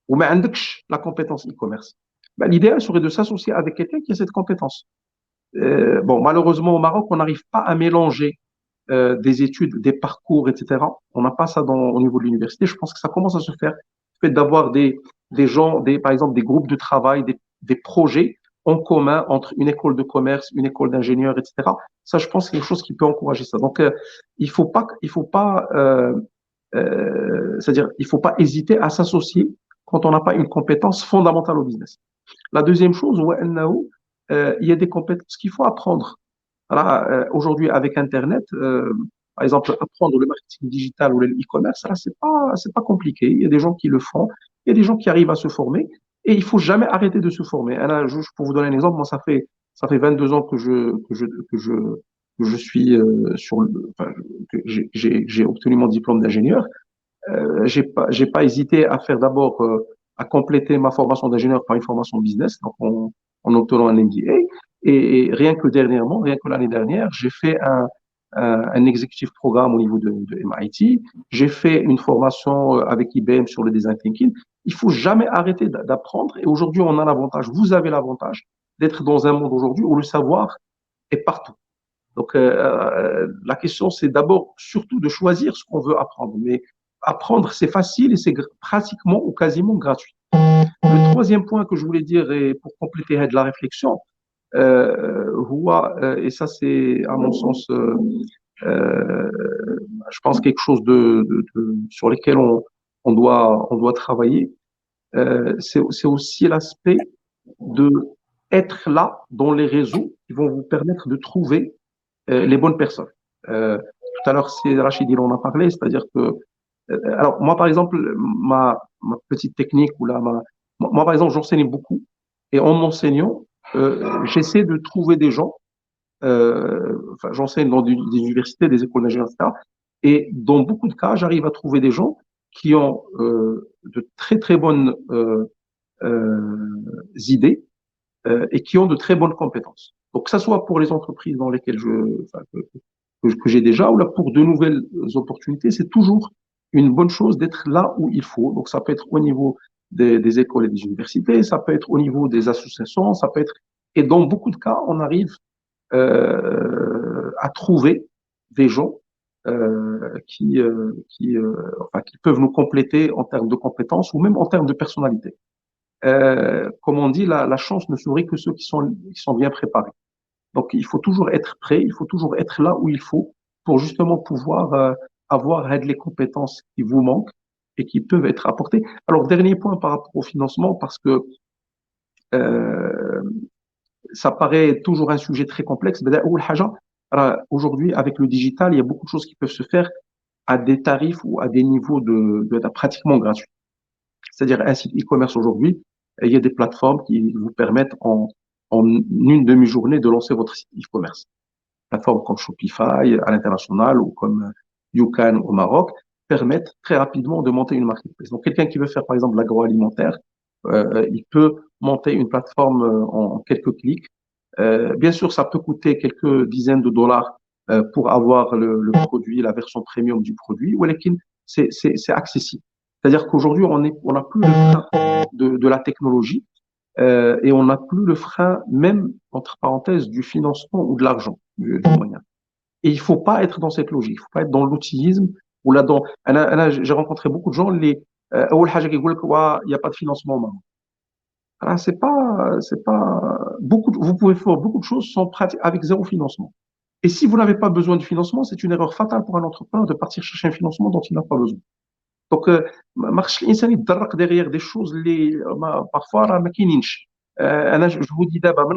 ou même la compétence e-commerce, ben, l'idéal serait de s'associer avec quelqu'un qui a cette compétence. Bon, malheureusement, au Maroc, on n'arrive pas à mélanger des études, des parcours, etc. On n'a pas ça au niveau de l'université. Je pense que ça commence à se faire. Le fait d'avoir des gens, par exemple, des groupes de travail, des projets en commun entre une école de commerce, une école d'ingénieurs, etc. Ça, je pense, que c'est quelque chose qui peut encourager ça. Donc, c'est-à-dire, il faut pas hésiter à s'associer quand on n'a pas une compétence fondamentale au business. La deuxième chose, il y a des compétences qu'il faut apprendre. Voilà, aujourd'hui, avec Internet, par exemple, apprendre le marketing digital ou le e-commerce, là, c'est pas compliqué. Il y a des gens qui le font, il y a des gens qui arrivent à se former, et il faut jamais arrêter de se former. Là, juste pour vous donner un exemple, moi, ça fait 22 ans que je suis enfin, que j'ai obtenu mon diplôme d'ingénieur. J'ai pas hésité à faire d'abord, à compléter ma formation d'ingénieur par une formation business, donc en obtenant un MBA. Et rien que dernièrement, rien que l'année dernière, j'ai fait un executive programme au niveau de MIT. J'ai fait une formation avec IBM sur le design thinking. Il faut jamais arrêter d'apprendre. Et aujourd'hui, on a l'avantage, vous avez l'avantage d'être dans un monde aujourd'hui où le savoir est partout. Donc, la question, c'est d'abord surtout de choisir ce qu'on veut apprendre. Mais apprendre, c'est facile et c'est pratiquement ou quasiment gratuit. Le troisième point que je voulais dire, et pour compléter la réflexion, et ça c'est à mon sens, je pense quelque chose sur lequel on doit travailler. C'est aussi l'aspect de être là dans les réseaux qui vont vous permettre de trouver les bonnes personnes. Tout à l'heure, c'est Rachid, il en a parlé, c'est-à-dire que, alors moi par exemple, ma petite technique moi par exemple, j'enseigne beaucoup et en m'enseignant, j'essaie de trouver des gens. Enfin, j'enseigne dans des universités, des écoles d'ingénieurs, etc. Et dans beaucoup de cas, j'arrive à trouver des gens qui ont de très très bonnes idées et qui ont de très bonnes compétences. Donc, que ça soit pour les entreprises dans lesquelles que j'ai déjà, ou là pour de nouvelles opportunités, c'est toujours une bonne chose d'être là où il faut. Donc, ça peut être au niveau des écoles et des universités, ça peut être au niveau des associations, ça peut être... Et dans beaucoup de cas, on arrive à trouver des gens qui peuvent nous compléter en termes de compétences ou même en termes de personnalité. Comme on dit, la chance ne sourit que ceux qui sont bien préparés. Donc, il faut toujours être prêt, il faut toujours être là où il faut pour justement pouvoir avoir les compétences qui vous manquent et qui peuvent être apportées. Alors, dernier point par rapport au financement, parce que ça paraît toujours un sujet très complexe. Alors, aujourd'hui, avec le digital, il y a beaucoup de choses qui peuvent se faire à des tarifs ou à des niveaux de pratiquement gratuits. C'est-à-dire un site e-commerce aujourd'hui, il y a des plateformes qui vous permettent en une demi-journée de lancer votre site e-commerce. Plateformes comme Shopify à l'international ou comme YouCan au Maroc permettent très rapidement de monter une marketplace. Donc, quelqu'un qui veut faire, par exemple, l'agroalimentaire, il peut monter une plateforme en quelques clics. Bien sûr, ça peut coûter quelques dizaines de dollars pour avoir le produit, la version premium du produit, ou c'est accessible. C'est-à-dire qu'aujourd'hui, on n'a plus le frein de la technologie et on n'a plus le frein, même entre parenthèses, du financement ou de l'argent, du moyen. Et il faut pas être dans cette logique. Il faut pas être dans l'outillisme ou là dans. J'ai rencontré beaucoup de gens. أول حاجة كيقول لك il n'y a pas de financement maintenant. Alors, c'est pas vous pouvez faire beaucoup de choses sans pratique, avec zéro financement. Et si vous n'avez pas besoin de financement, c'est une erreur fatale pour un entrepreneur de partir chercher un financement dont il n'a pas besoin. Donc, ما خصش الانسان يتدرق derrière des choses اللي parfois راه ما كاينينش. Je vous dis d'abord,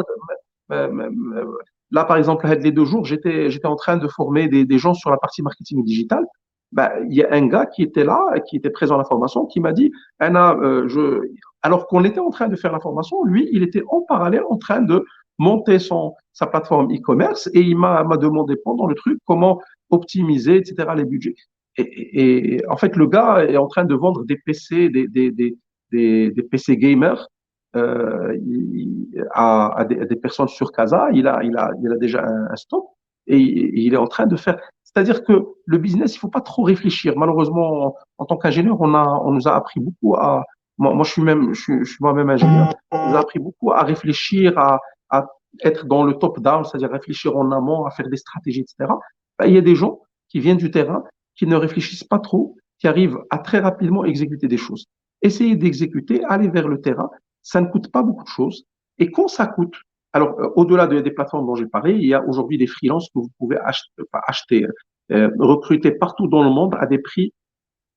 là, par exemple, les 2 jours, j'étais en train de former des gens sur la partie marketing digital. Ben, il y a un gars qui était là, qui était présent à la formation, qui m'a dit, Anna, alors qu'on était en train de faire la formation, lui, il était en parallèle en train de monter sa plateforme e-commerce et il m'a demandé pendant le truc comment optimiser, etc., les budgets. Et en fait, le gars est en train de vendre des PC, des PC gamers à des personnes sur Casa. Il a déjà un stock et il est en train de faire. C'est-à-dire que le business, il faut pas trop réfléchir. Malheureusement, en tant qu'ingénieur, on nous a appris beaucoup à. Moi, je suis moi-même ingénieur. On nous a appris beaucoup à réfléchir, à être dans le top-down, c'est-à-dire réfléchir en amont, à faire des stratégies, etc. Il y a des gens qui viennent du terrain, qui ne réfléchissent pas trop, qui arrivent à très rapidement exécuter des choses. Essayez d'exécuter, aller vers le terrain. Ça ne coûte pas beaucoup de choses. Et quand ça coûte, alors au-delà des plateformes dont j'ai parlé, il y a aujourd'hui des freelances que vous pouvez acheter, recruter partout dans le monde à des prix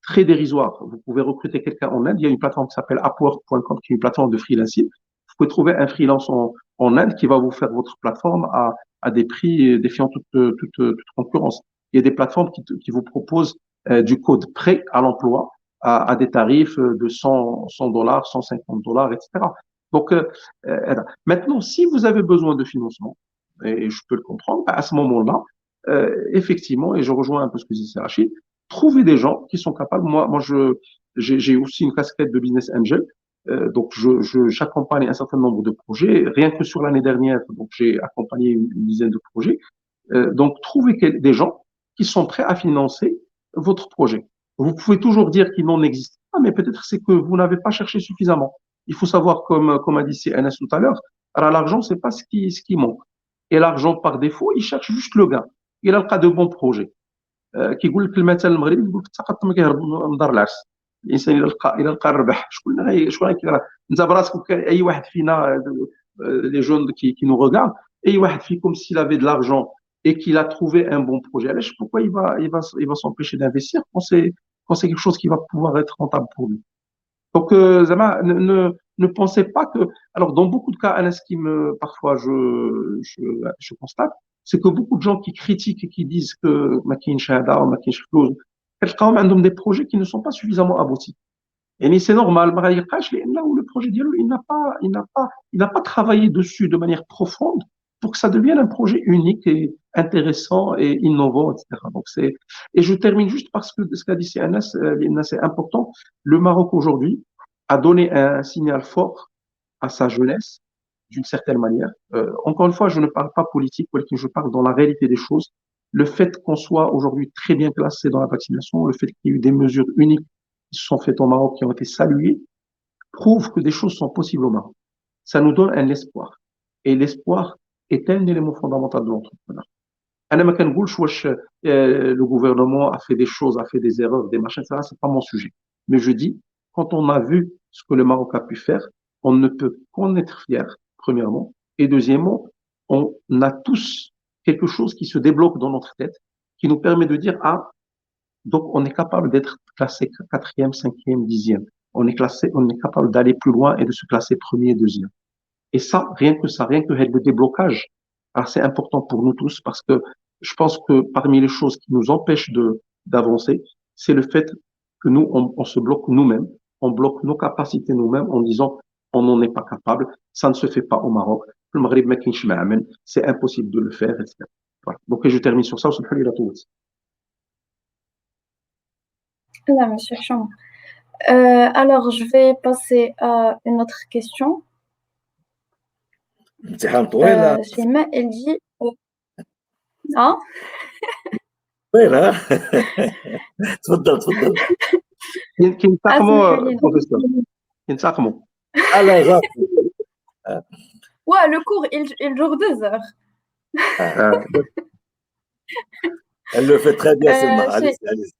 très dérisoires. Vous pouvez recruter quelqu'un en Inde. Il y a une plateforme qui s'appelle Upwork.com, qui est une plateforme de freelancing. Vous pouvez trouver un freelance en Inde qui va vous faire votre plateforme à des prix défiant toute concurrence. Il y a des plateformes qui vous proposent du code prêt à l'emploi à des tarifs de 100 dollars, 150 dollars, etc. Donc, maintenant, si vous avez besoin de financement, et je peux le comprendre, à ce moment-là, effectivement, et je rejoins un peu ce que disait Rachid, trouver des gens qui sont capables. Moi, j'ai aussi une casquette de business angel, donc j'accompagne un certain nombre de projets. Rien que sur l'année dernière, donc j'ai accompagné une dizaine de projets. Donc, trouvez des gens qui sont prêts à financer votre projet. Vous pouvez toujours dire qu'il n'en existe pas, mais peut-être c'est que vous n'avez pas cherché suffisamment. Il faut savoir, comme a dit Anas tout à l'heure, l'argent, c'est pas ce qui manque. Et l'argent, par défaut, il cherche juste le gain. Il a le cas de bons projets. كيقول لك المثل المغربي يقول لك تسقط ما كيهرب من دار العرس الانسان الى لقى الربح شكون كيرى انت براسك اي واحد فينا les jeunes qui nous regardent اي واحد فيكم s'il avait de l'argent et qu'il a trouvé un bon projet pourquoi il va s'empêcher d'investir quand c'est quelque chose qui va pouvoir être rentable pour lui. Donc Zama, ne pensez pas que alors dans beaucoup de cas ce qui me parfois je constate c'est que beaucoup de gens qui critiquent et qui disent que ما كاينش هذا وما كاينش فلوس كتلقاهم عندهم des projets qui ne sont pas suffisamment aboutis. Et c'est normal, ما غيلقاش لانه le projet ديالو il n'a pas travaillé dessus de manière profonde pour que ça devienne un projet unique et intéressant et innovant, etc. Donc et je termine juste parce que ce qu'a dit Anas, c'est important. Le Maroc aujourd'hui a donné un signal fort à sa jeunesse d'une certaine manière. Encore une fois, je ne parle pas politique, je parle dans la réalité des choses. Le fait qu'on soit aujourd'hui très bien classé dans la vaccination, le fait qu'il y ait eu des mesures uniques qui se sont faites au Maroc, qui ont été saluées, prouve que des choses sont possibles au Maroc. Ça nous donne un espoir. Et l'espoir est un élément fondamental de l'entrepreneur. Le gouvernement a fait des choses, a fait des erreurs, des machins, etc. C'est pas mon sujet. Mais je dis, quand on a vu ce que le Maroc a pu faire, on ne peut qu'en être fier, premièrement. Et deuxièmement, on a tous quelque chose qui se débloque dans notre tête, qui nous permet de dire, donc on est capable d'être classé 4e, 5e, 10e. On est capable d'aller plus loin et de se classer premier, deuxième. Et ça, rien que le déblocage, c'est important pour nous tous parce que je pense que parmi les choses qui nous empêchent d'avancer, c'est le fait que nous, on se bloque nous-mêmes, on bloque nos capacités nous-mêmes en disant on n'en est pas capable, ça ne se fait pas au Maroc, le Maghreb ما كاينش معمل, c'est impossible de le faire, etc. Voilà. Donc, je termine sur ça. Là, monsieur Cham. Alors, je vais passer à une autre question. امتحان طويل شيماء, elle dit... Ah, طويل ها تفضل تفضل كينتقموا بروفيسور كينتقموا على غلط ouais, le cours, il dure 2 heures. Elle le fait très bien, Selma. Allez-y.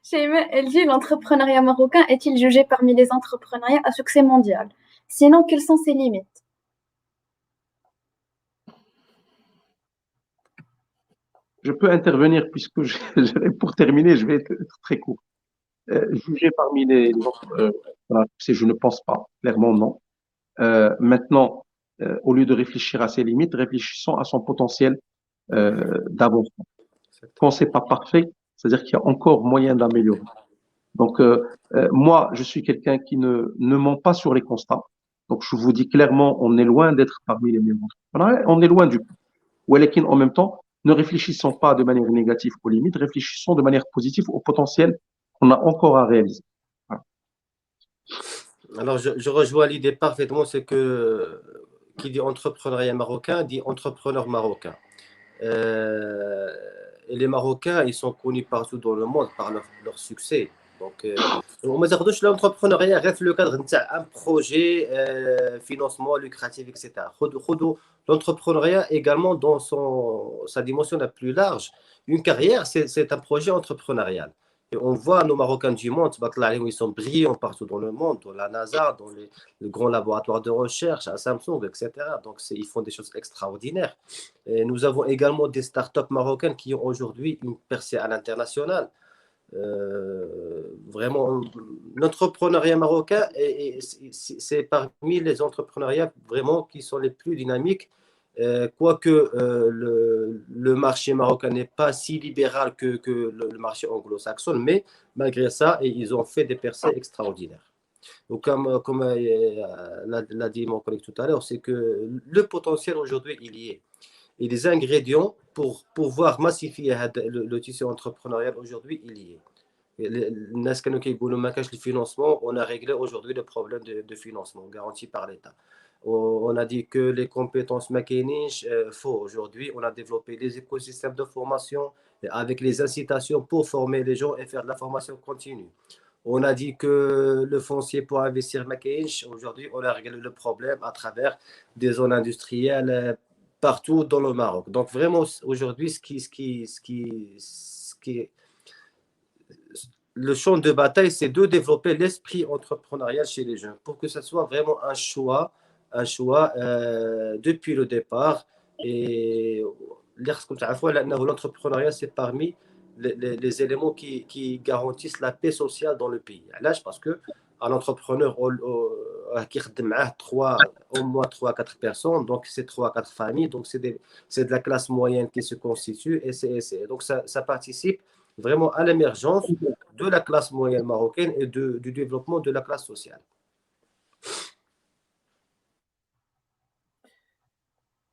Sheyma, elle dit, l'entrepreneuriat marocain est-il jugé parmi les entrepreneuriats à succès mondial? Sinon, quelles sont ses limites? Je peux intervenir puisque pour terminer, je vais être très court. Juger parmi les autres, je ne pense pas, clairement non. Maintenant, au lieu de réfléchir à ses limites, réfléchissons à son potentiel d'avancement. Quand c'est pas parfait, c'est-à-dire qu'il y a encore moyen d'améliorer. Donc, moi, je suis quelqu'un qui ne ment pas sur les constats. Donc, je vous dis clairement, on est loin d'être parmi les meilleurs entrepreneurs. On est loin du coup. Ou en même temps, ne réfléchissons pas de manière négative aux limites, réfléchissons de manière positive au potentiel qu'on a encore à réaliser. Voilà. Alors, je rejoins l'idée parfaitement, c'est que qui dit entrepreneuriat marocain dit entrepreneur marocain. Et les Marocains, ils sont connus partout dans le monde par leur succès. Donc, on ne dit pas l'entrepreneuriat reste le cadre d'un projet, financement lucratif, etc. L'entrepreneuriat également dans sa dimension la plus large. Une carrière, c'est un projet entrepreneurial. Et on voit nos Marocains du monde, ils sont brillants partout dans le monde, dans la NASA, dans les grands laboratoires de recherche, à Samsung, etc. Donc, ils font des choses extraordinaires. Et nous avons également des startups marocaines qui ont aujourd'hui une percée à l'international. Vraiment, l'entrepreneuriat marocain, c'est parmi les entrepreneuriats vraiment qui sont les plus dynamiques. Quoique le marché marocain n'est pas si libéral que le marché anglo-saxon, mais malgré ça, ils ont fait des percées extraordinaires. Donc, comme l'a dit mon collègue tout à l'heure, c'est que le potentiel aujourd'hui, il y est. Et les ingrédients pour pouvoir massifier le tissu entrepreneurial aujourd'hui, il y est. Le financement, on a réglé aujourd'hui le problème de financement garanti par l'État. On a dit que les compétences maquiniches, faux. Aujourd'hui, on a développé des écosystèmes de formation avec les incitations pour former les gens et faire de la formation continue. On a dit que le foncier pour investir maquiniche, aujourd'hui, on a réglé le problème à travers des zones industrielles partout dans le Maroc. Donc vraiment, aujourd'hui, le champ de bataille, c'est de développer l'esprit entrepreneurial chez les jeunes pour que ce soit vraiment un choix depuis le départ. Et l'entrepreneuriat, c'est parmi les éléments qui garantissent la paix sociale dans le pays. Parce que un entrepreneur qui a au moins 3-4 personnes, donc c'est 3-4 familles, donc c'est de la classe moyenne qui se constitue, donc ça participe vraiment à l'émergence de la classe moyenne marocaine et du développement de la classe sociale.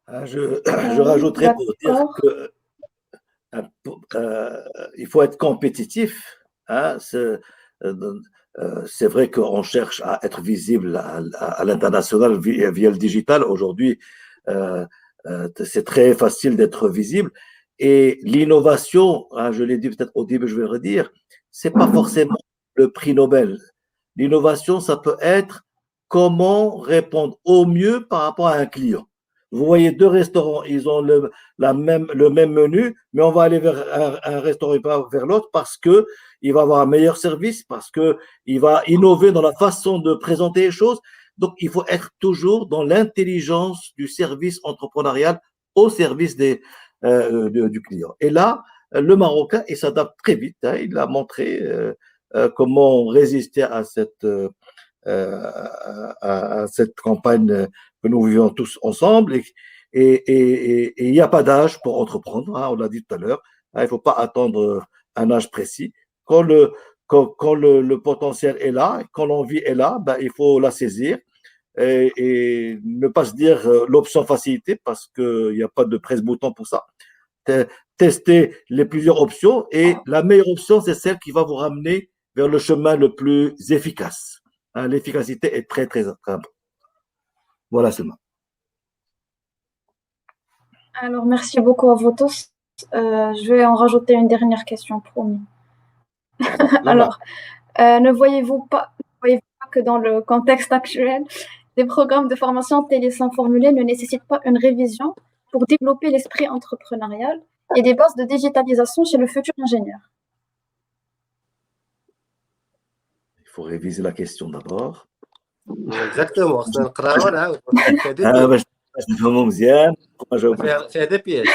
Je rajouterai pour dire qu'il faut être compétitif. Hein, c'est vrai qu'on cherche à être visible à l'international via le digital. Aujourd'hui, c'est très facile d'être visible. Et l'innovation, hein, je l'ai dit peut-être au début, je vais le redire, c'est pas forcément le prix Nobel. L'innovation, ça peut être comment répondre au mieux par rapport à un client. Vous voyez deux restaurants, ils ont le même menu, mais on va aller vers un restaurant et pas vers l'autre parce qu'il va avoir un meilleur service, parce qu'il va innover dans la façon de présenter les choses. Donc, il faut être toujours dans l'intelligence du service entrepreneurial au service du client. Et là, le Marocain, il s'adapte très vite. Hein, il a montré comment résister à cette campagne que nous vivons tous ensemble. Et il n'y a pas d'âge pour entreprendre, hein, on l'a dit tout à l'heure. Hein, il ne faut pas attendre un âge précis. Quand le potentiel est là, quand l'envie est là, ben, il faut la saisir et ne pas se dire l'option facilité parce qu'il n'y a pas de presse-bouton pour ça. Tester les plusieurs options et la meilleure option, c'est celle qui va vous ramener vers le chemin le plus efficace. Hein, l'efficacité est très, très importante. Voilà seulement. Alors, merci beaucoup à vous tous. Je vais en rajouter une dernière question, promis. Alors, ne voyez-vous pas que dans le contexte actuel, des programmes de formation télé sans formulés ne nécessitent pas une révision pour développer l'esprit entrepreneurial et des bases de digitalisation chez le futur ingénieur? Il faut réviser la question d'abord. Exactement. C'est des pièges.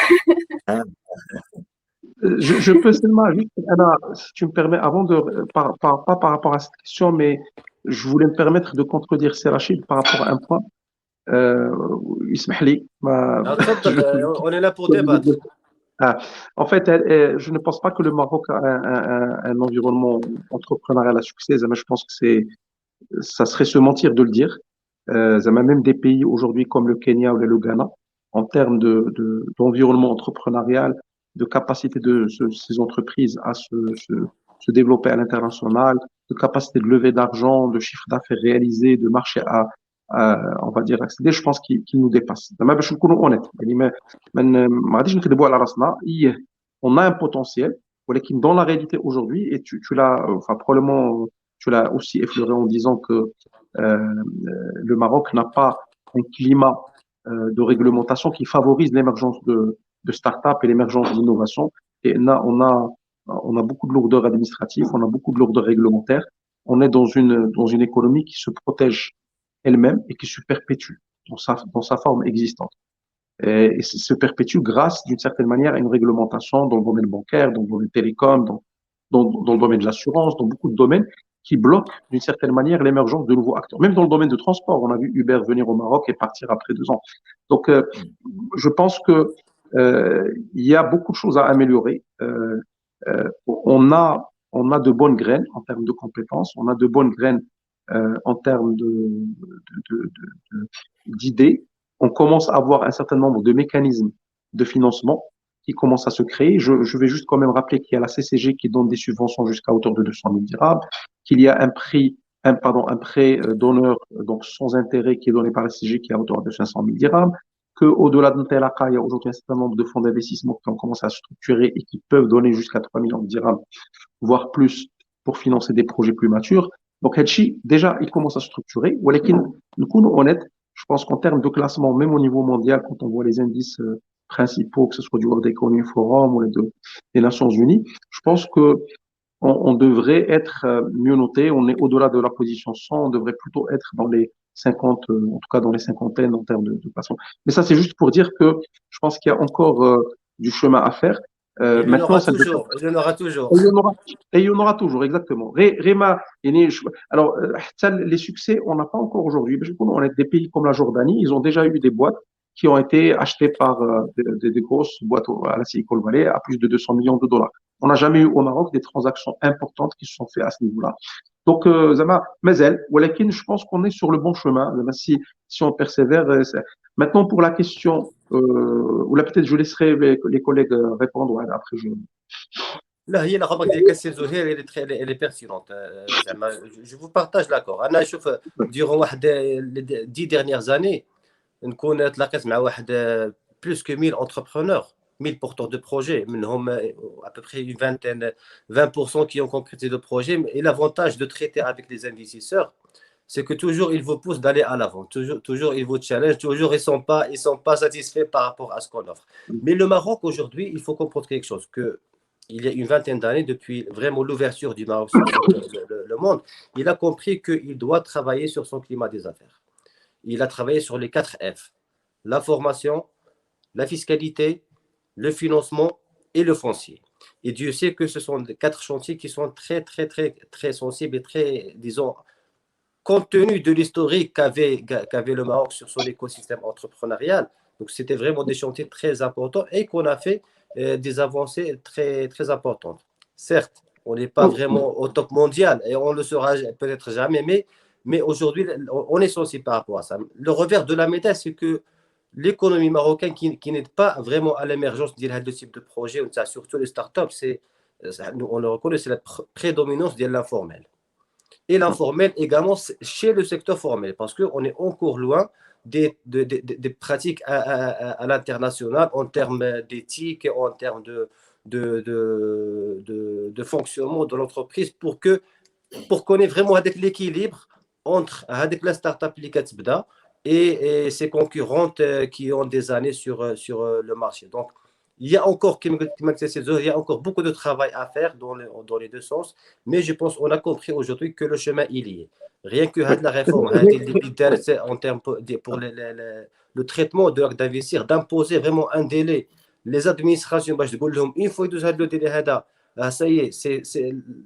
Je peux seulement juste, Anna, si tu me permets, avant de, pas par rapport à cette question, mais je voulais me permettre de contredire Serachid par rapport à un point. اسمح لي On est là pour débattre. En fait, je ne pense pas que le Maroc a un environnement entrepreneurial à succès. Je pense que ça serait se mentir de le dire. Même des pays aujourd'hui comme le Kenya ou le Ghana, en termes d'environnement entrepreneurial, de capacité de ces entreprises à se développer à l'international, de capacité de lever d'argent, de chiffre d'affaires réalisé, de marché on va dire accéder, je pense qu'ils nous dépassent. باش نكونوا honnêtes. يعني ما غاديش نكذبوا على راسنا. On a un potentiel, mais dans la réalité aujourd'hui, et tu l'as, enfin probablement tu l'as aussi effleuré en disant que le Maroc n'a pas un climat de réglementation qui favorise l'émergence de start-up et l'émergence d'innovation. Et on a beaucoup de lourdeurs administratives, on a beaucoup de lourdeurs réglementaires. On est dans une économie qui se protège elle-même et qui se perpétue dans sa forme existante. Et se perpétue grâce, d'une certaine manière, à une réglementation dans le domaine bancaire, dans le domaine télécom, dans le domaine de l'assurance, dans beaucoup de domaines qui bloquent, d'une certaine manière, l'émergence de nouveaux acteurs. Même dans le domaine de transport, on a vu Uber venir au Maroc et partir après 2 ans. Donc, je pense que il y a beaucoup de choses à améliorer. On a de bonnes graines en termes de compétences, on a de bonnes graines en termes d'idées. On commence à avoir un certain nombre de mécanismes de financement qui commencent à se créer. Je vais juste quand même rappeler qu'il y a la CCG qui donne des subventions jusqu'à hauteur de 200 000 dirhams, qu'il y a un prêt d'honneur, donc sans intérêt, qui est donné par la CCG qui est à hauteur de 500 000 dirhams, qu'au-delà de Ntelaqa, il y a aujourd'hui un certain nombre de fonds d'investissement qui ont commencé à se structurer et qui peuvent donner jusqu'à 3 millions de dirhams, voire plus, pour financer des projets plus matures. Donc, Hedchi, déjà, il commence à se structurer. Nous honnêtes, je pense qu'en termes de classement, même au niveau mondial, quand on voit les indices principaux, que ce soit du World Economic Forum ou des Nations Unies, je pense que on devrait être mieux noté. On est au-delà de la position 100, on devrait plutôt être dans les 50, en tout cas dans les cinquantaines en termes de classement. Mais ça, c'est juste pour dire que je pense qu'il y a encore du chemin à faire. Maintenant, il y en aura toujours. Et il y en aura toujours, exactement. Réma, alors, les succès, on n'a pas encore aujourd'hui. On est des pays comme la Jordanie, ils ont déjà eu des boîtes qui ont été achetées par des grosses boîtes à la Silicon Valley à plus de 200 millions de dollars. On n'a jamais eu au Maroc des transactions importantes qui se sont faites à ce niveau-là. Donc, Mazel, je pense qu'on est sur le bon chemin. Si on persévère. Maintenant, pour la question, ou là peut-être je laisserai les collègues répondre. Après, لا هي الخبر ديال كاس زهير elle est pertinente. Je vous partage l'accord. انا نشوف durant واحد 10 dernières années نكون تلاقيت مع واحد plus que 1000 entrepreneurs, 1000 porteurs de projets, منهم à peu près une vingtaine, 20% qui ont concrétisé le projet. Et l'avantage de traiter avec les investisseurs, c'est que toujours ils vous poussent d'aller à l'avant, toujours ils vous challengent, toujours ils sont pas satisfaits par rapport à ce qu'on offre. Mais le Maroc aujourd'hui, il faut comprendre quelque chose, que il y a une vingtaine d'années, depuis vraiment l'ouverture du Maroc sur le monde, il a compris qu'il doit travailler sur son climat des affaires. Il a travaillé sur les 4 F: la formation, la fiscalité, le financement et le foncier. Et Dieu sait que ce sont 4 chantiers qui sont très, très, très, très sensibles et très, disons, compte tenu de l'historique qu'avait le Maroc sur son écosystème entrepreneurial, Donc, c'était vraiment des chantiers très importants et qu'on a fait des avancées très, très importantes. Certes, on n'est pas vraiment au top mondial et on ne le sera peut-être jamais, mais aujourd'hui, on est sensible par rapport à ça. Le revers de la médaille, c'est que l'économie marocaine qui n'est pas vraiment à l'émergence de ce type de projet, surtout les startups, on le reconnaît, c'est la prédominance de l'informel. Et l'informel également chez le secteur formel, parce qu'on est encore loin des pratiques à l'international en termes d'éthique, en termes de fonctionnement de l'entreprise pour qu'on ait vraiment avec l'équilibre entre avec la startup et ses concurrentes qui ont des années sur le marché. Donc, il y a encore, il y a encore beaucoup de travail à faire dans les deux sens, mais je pense qu'on a compris aujourd'hui que le chemin, il y est. Rien que la réforme, en termes pour le traitement de l'acte d'investir, d'imposer vraiment un délai. Les administrations, une fois que le délai, ça y est,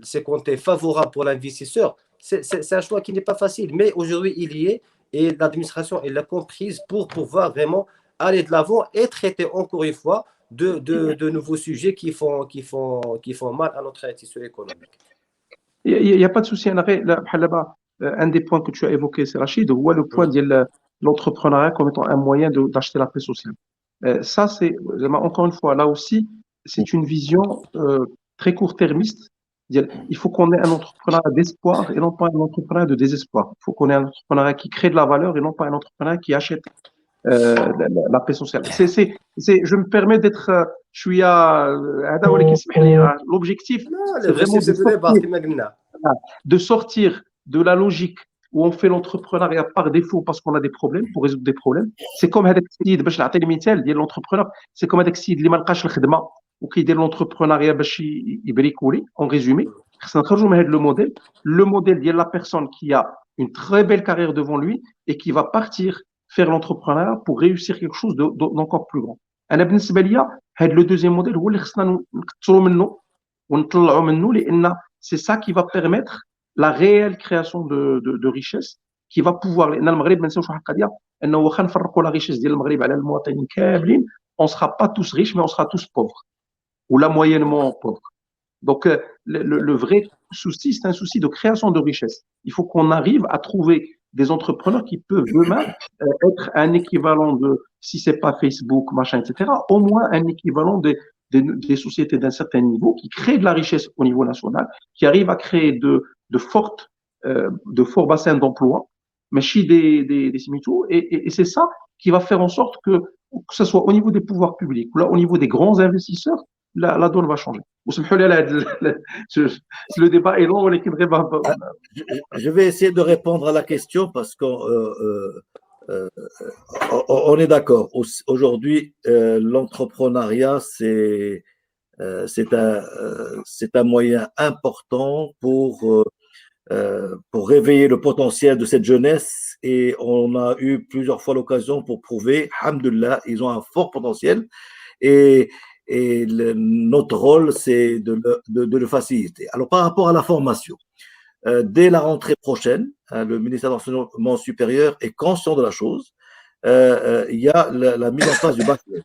c'est compté favorable pour l'investisseur. C'est un choix qui n'est pas facile, mais aujourd'hui, il y est et l'administration l'a comprise pour pouvoir vraiment aller de l'avant et traiter encore une fois de nouveaux sujets qui font mal à notre tissu économique. Il n'y a pas de souci. Un des points que tu as évoqué, c'est Rachid, ou le point de l'entrepreneuriat comme étant un moyen d'acheter la paix sociale. Ça, c'est, encore une fois, là aussi, c'est une vision très court-termiste. Il faut qu'on ait un entrepreneuriat d'espoir et non pas un entrepreneuriat de désespoir. Il faut qu'on ait un entrepreneuriat qui crée de la valeur et non pas un entrepreneuriat qui achète la paix sociale. Je me permets d'être, je suis à l'objectif, c'est vraiment de sortir de la logique où on fait l'entrepreneuriat par défaut parce qu'on a des problèmes, pour résoudre des problèmes. C'est comme هذاك السيد باش نعطي المثال ديال l'entrepreneur, c'est comme هذاك السيد اللي ما لقاش الخدمه وكيدير l'entrepreneuriat باش يبريكولي. En résumé, خصنا نخرجوا من هذا le modèle ديال la personne qui a une très belle carrière devant lui et qui va partir faire l'entrepreneuriat pour réussir quelque chose d'encore plus grand. انا بالنسبه ليا هذا le deuxième modèle هو اللي خصنا نكثروا منه ونطلعوا منه لان c'est ça qui va permettre la réelle création de richesse qui va pouvoir لان المغرب ما نساوش واحد القضيه انه واخا نفرقوا la richesse ديال المغرب على المواطنين كاملين on sera pas tous riches mais on sera tous pauvres ou là moyennement pauvres. Donc le vrai souci c'est un souci de création de richesse. Il faut qu'on arrive à trouver des entrepreneurs qui peuvent demain être un équivalent de, si c'est pas Facebook, machin, etc., au moins un équivalent des sociétés d'un certain niveau qui créent de la richesse au niveau national, qui arrivent à créer de forts bassins d'emploi, mais chez des similitudes, et c'est ça qui va faire en sorte que ce soit au niveau des pouvoirs publics ou là au niveau des grands investisseurs, la donne va changer. Le débat est long, je vais essayer de répondre à la question parce qu'on on est d'accord. Aujourd'hui, l'entrepreneuriat, c'est un moyen important pour réveiller le potentiel de cette jeunesse et on a eu plusieurs fois l'occasion pour prouver, alhamdoulilah, ils ont un fort potentiel et notre rôle, c'est de le faciliter. Alors, par rapport à la formation, dès la rentrée prochaine, le ministère de l'Enseignement supérieur est conscient de la chose. Il y a la mise en place du bachelor.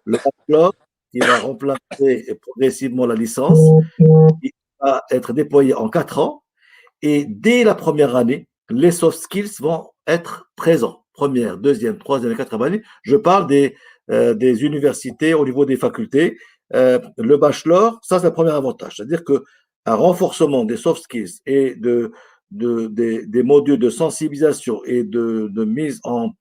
Le bachelor qui va remplacer progressivement la licence, il va être déployé en 4 ans. Et dès la première année, les soft skills vont être présents. Première, deuxième, troisième et quatrième année. Je parle des universités au niveau des facultés. Le bachelor, ça c'est le premier avantage. C'est-à-dire qu'un renforcement des soft skills et des modules de sensibilisation et de mise en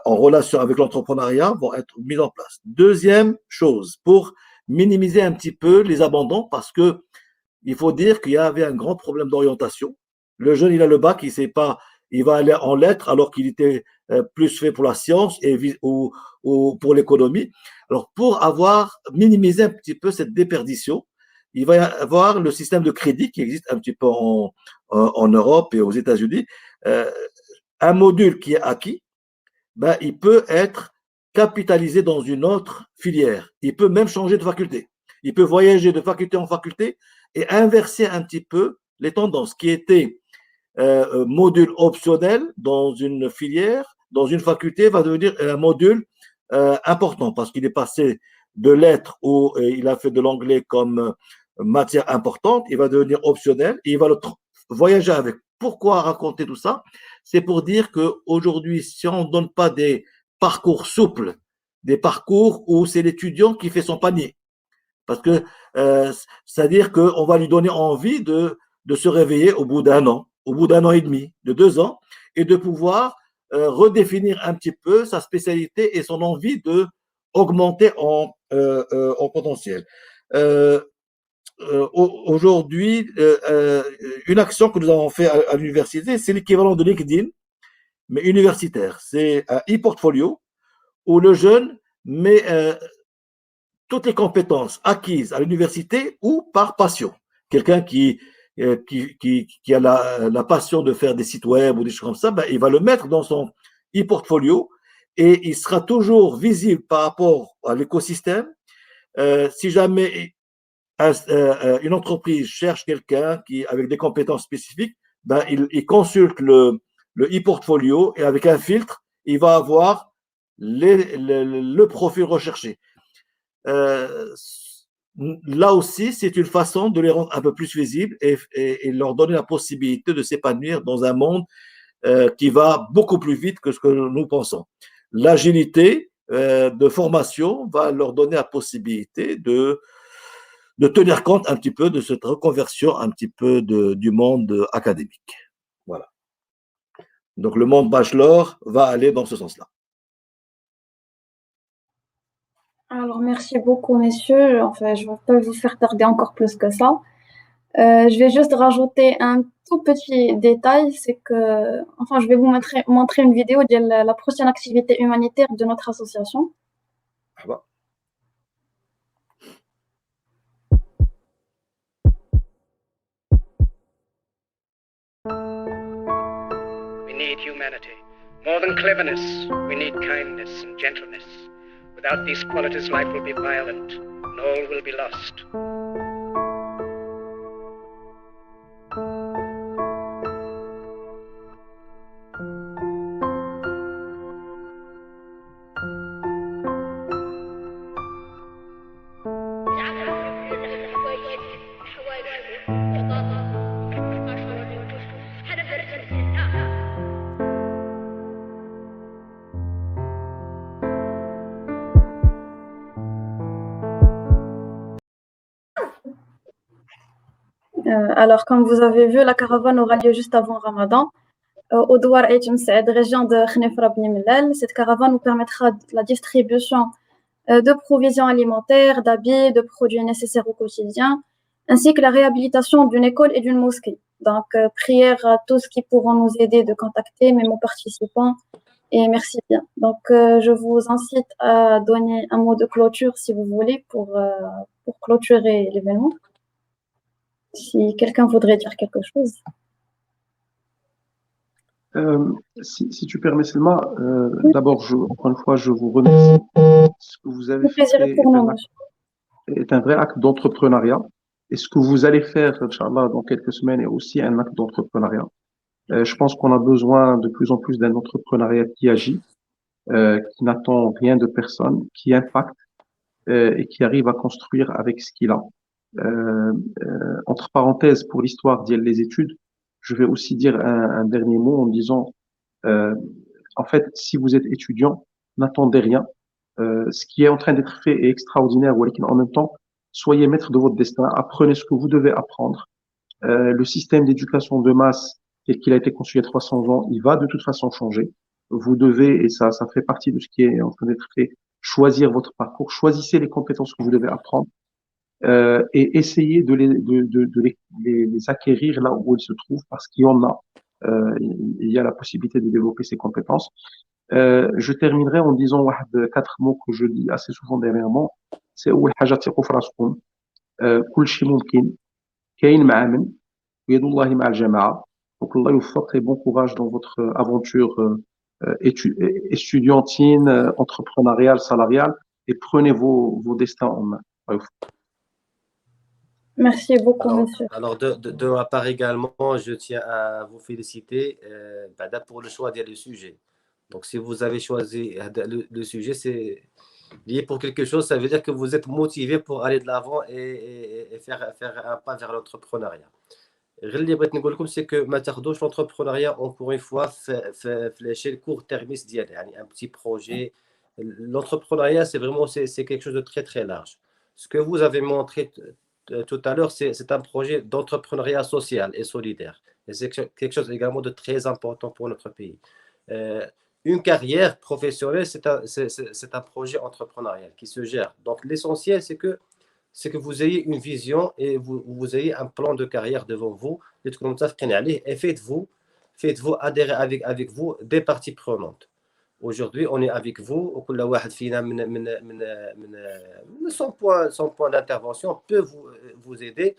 relation avec l'entrepreneuriat vont être mis en place. Deuxième chose, pour minimiser un petit peu les abandons, parce que il faut dire qu'il y avait un grand problème d'orientation. Le jeune, il a le bac, il sait pas, il va aller en lettres alors qu'il était plus fait pour la science ou pour l'économie. Alors, pour minimiser un petit peu cette déperdition, il va y avoir le système de crédit qui existe un petit peu en Europe et aux États-Unis. Un module qui est acquis, il peut être capitalisé dans une autre filière. Il peut même changer de faculté. Il peut voyager de faculté en faculté et inverser un petit peu les tendances qui étaient module optionnel dans une filière, dans une faculté, va devenir un module important parce qu'il est passé de lettres où il a fait de l'anglais comme matière importante, il va devenir optionnel et il va voyager avec. Pourquoi raconter tout ça? C'est pour dire qu'aujourd'hui, si on ne donne pas des parcours souples, des parcours où c'est l'étudiant qui fait son panier, parce que c'est-à-dire qu'on va lui donner envie de se réveiller au bout d'un an, au bout d'un an et demi, de 2 ans, et de pouvoir redéfinir un petit peu sa spécialité et son envie de augmenter en potentiel. Aujourd'hui, une action que nous avons fait à l'université, c'est l'équivalent de LinkedIn, mais universitaire. C'est un e-portfolio où le jeune met toutes les compétences acquises à l'université ou par passion. Quelqu'un qui a la passion de faire des sites web ou des choses comme ça, ben, il va le mettre dans son e-portfolio et il sera toujours visible par rapport à l'écosystème. Si jamais une entreprise cherche quelqu'un avec des compétences spécifiques, ben, il consulte le e-portfolio et avec un filtre, il va avoir le profil recherché. Là aussi, c'est une façon de les rendre un peu plus visibles et leur donner la possibilité de s'épanouir dans un monde qui va beaucoup plus vite que ce que nous pensons. L'agilité de formation va leur donner la possibilité de tenir compte un petit peu de cette reconversion un petit peu du monde académique. Voilà. Donc, le monde bachelor va aller dans ce sens-là. Alors, merci beaucoup, messieurs. Enfin, je ne vais pas vous faire tarder encore plus que ça. Je vais juste rajouter un tout petit détail, c'est que, enfin, je vais vous montrer une vidéo de la prochaine activité humanitaire de notre association. Ah bah. We need humanity. More than cleverness, we need kindness and gentleness. Without these qualities, life will be violent, and all will be lost. Alors, comme vous avez vu, la caravane aura lieu juste avant Ramadan. Au Douar et Saïd, région de Khnefra Bni Mellal. Cette caravane nous permettra la distribution de provisions alimentaires, d'habits, de produits nécessaires au quotidien, ainsi que la réhabilitation d'une école et d'une mosquée. Donc, prière à tous qui pourront nous aider de contacter, même aux participants, et merci bien. Donc, je vous incite à donner un mot de clôture, si vous voulez, pour clôturer l'événement. Si quelqu'un voudrait dire quelque chose. Si tu permets, Selma, d'abord, encore une fois, je vous remercie. Ce que vous avez fait est un vrai acte d'entrepreneuriat. Et ce que vous allez faire, Inch'Allah, dans quelques semaines est aussi un acte d'entrepreneuriat. Je pense qu'on a besoin de plus en plus d'un entrepreneuriat qui agit, qui n'attend rien de personne, qui impacte et qui arrive à construire avec ce qu'il a. Entre parenthèses, pour l'histoire des études, je vais aussi dire un dernier mot en disant, en fait, si vous êtes étudiant, n'attendez rien. Ce qui est en train d'être fait est extraordinaire, en même temps, soyez maître de votre destin, apprenez ce que vous devez apprendre. Le système d'éducation de masse, tel qu'il a été conçu il y a 300 ans, il va de toute façon changer. Vous devez, et ça fait partie de ce qui est en train d'être fait, choisir votre parcours, choisissez les compétences que vous devez apprendre et essayez de les acquérir là où elles se trouvent, parce qu'il y en a. Il y a la possibilité de développer ces compétences. Je terminerai en disant 4 mots que je dis assez souvent dernièrement. C'est أول حاجة ثقوا في راسكم. كل شيء ممكن. كاين معامل. ويد الله مع الجماعة. Donc Allah يوفق et bon courage dans votre aventure étudiantine, entrepreneuriale, salariale, et prenez vos destins en main. Merci beaucoup, monsieur. Alors de ma part également, je tiens à vous féliciter pour le choix des sujets. Donc, si vous avez choisi le sujet, c'est lié pour quelque chose, ça veut dire que vous êtes motivé pour aller de l'avant et faire un pas vers l'entrepreneuriat. غير اللي بغيت نقول لكم سي كو ما تاخذوش l'entrepreneuriat encore une fois في l'échelle court-termiste ديالها يعني un petit projet. L'entrepreneuriat c'est vraiment c'est quelque chose de très très large. Ce que vous avez montré tout à l'heure c'est un projet d'entrepreneuriat social et solidaire et c'est quelque chose également de très important pour notre pays. Une carrière professionnelle c'est un projet entrepreneurial qui se gère. Donc l'essentiel c'est que vous ayez une vision et vous ayez un plan de carrière devant vous et faites-vous adhérer avec vous des parties prenantes. Aujourd'hui, on est avec vous. Son point d'intervention peut vous aider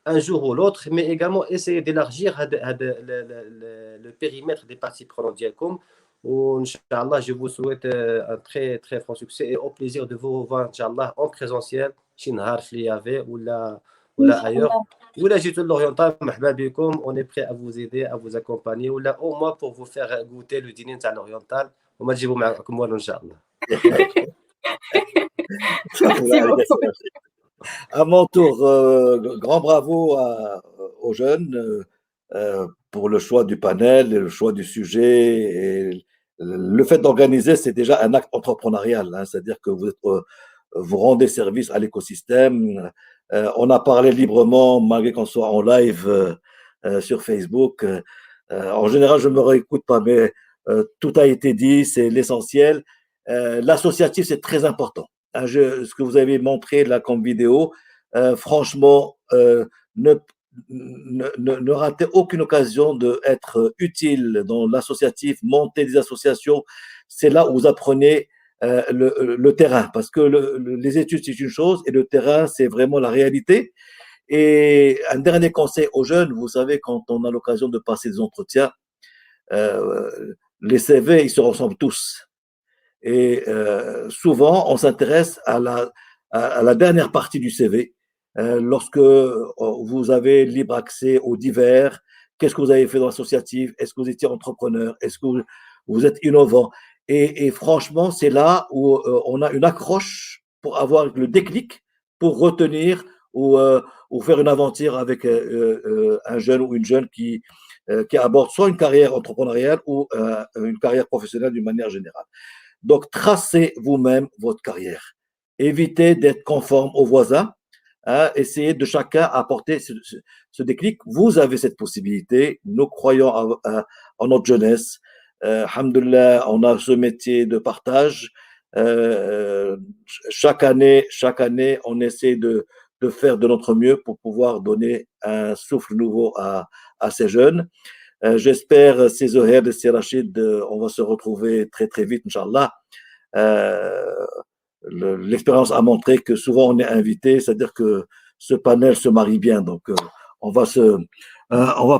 un jour ou l'autre, mais également essayer d'élargir le périmètre des parties prenantes. Inch'Allah, je vous souhaite un très très franc succès et au plaisir de vous revoir Inch'Allah en présentiel. Ou là ailleurs. Ou là, j'ai tout l'oriental, on est prêt à vous aider, à vous accompagner, ou là au moins pour vous faire goûter le dîner à l'oriental. On m'a dit, vous m'accompagnez, Inch'Allah. Merci beaucoup. À mon tour, grand bravo aux jeunes pour le choix du panel et le choix du sujet. Et le fait d'organiser, c'est déjà un acte entrepreneurial, hein, c'est-à-dire que vous rendez service à l'écosystème. On a parlé librement, malgré qu'on soit en live sur Facebook. En général, je ne me réécoute pas, mais tout a été dit, c'est l'essentiel. L'associatif, c'est très important. Ce que vous avez montré là comme vidéo, franchement, ne ratez aucune occasion d'être utile dans l'associatif, monter des associations. C'est là où vous apprenez le terrain, parce que les études, c'est une chose, et le terrain, c'est vraiment la réalité. Et un dernier conseil aux jeunes, vous savez, quand on a l'occasion de passer des entretiens, les CV, ils se ressemblent tous. Et souvent, on s'intéresse à la dernière partie du CV. Lorsque vous avez libre accès aux divers, qu'est-ce que vous avez fait dans l'associatif? Est-ce que vous étiez entrepreneur? Est-ce que vous êtes innovant? Et franchement, c'est là où on a une accroche pour avoir le déclic, pour retenir ou faire une aventure avec un jeune ou une jeune qui aborde soit une carrière entrepreneuriale ou une carrière professionnelle d'une manière générale. Donc, tracez vous-même votre carrière. Évitez d'être conforme aux voisins. Hein, essayez de chacun apporter ce déclic. Vous avez cette possibilité. Nous croyons en notre jeunesse. Alhamdoulilah, on a ce métier de partage. Chaque année, on essaie de faire de notre mieux pour pouvoir donner un souffle nouveau à ces jeunes. J'espère, ces Zoher et ces Rachid, on va se retrouver très très vite, Inch'Allah. L'expérience a montré que souvent on est invité, c'est-à-dire que ce panel se marie bien. Donc, on va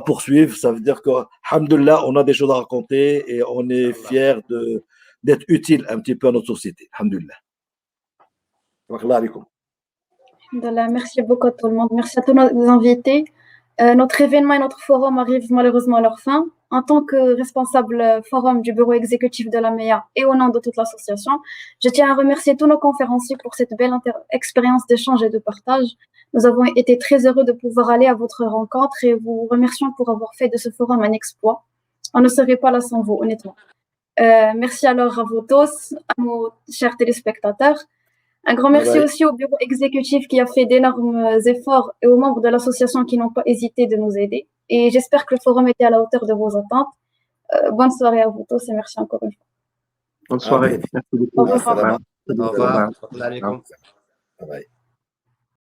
poursuivre. Ça veut dire que, alhamdoulilah, on a des choses à raconter et on est fiers d'être utile un petit peu à notre société. Alhamdoulilah. Merci beaucoup à tout le monde. Merci à tous nos invités. Notre événement et notre forum arrivent malheureusement à leur fin. En tant que responsable forum du bureau exécutif de la MEA et au nom de toute l'association, je tiens à remercier tous nos conférenciers pour cette belle expérience d'échange et de partage. Nous avons été très heureux de pouvoir aller à votre rencontre et vous remercions pour avoir fait de ce forum un exploit. On ne serait pas là sans vous, honnêtement. Merci alors à vous tous, à nos chers téléspectateurs. Un grand merci aussi au bureau exécutif qui a fait d'énormes efforts et aux membres de l'association qui n'ont pas hésité de nous aider. Et j'espère que le forum était à la hauteur de vos attentes. Bonne soirée à vous tous et merci encore une fois. Bonne soirée. Merci beaucoup. Au revoir. Au revoir.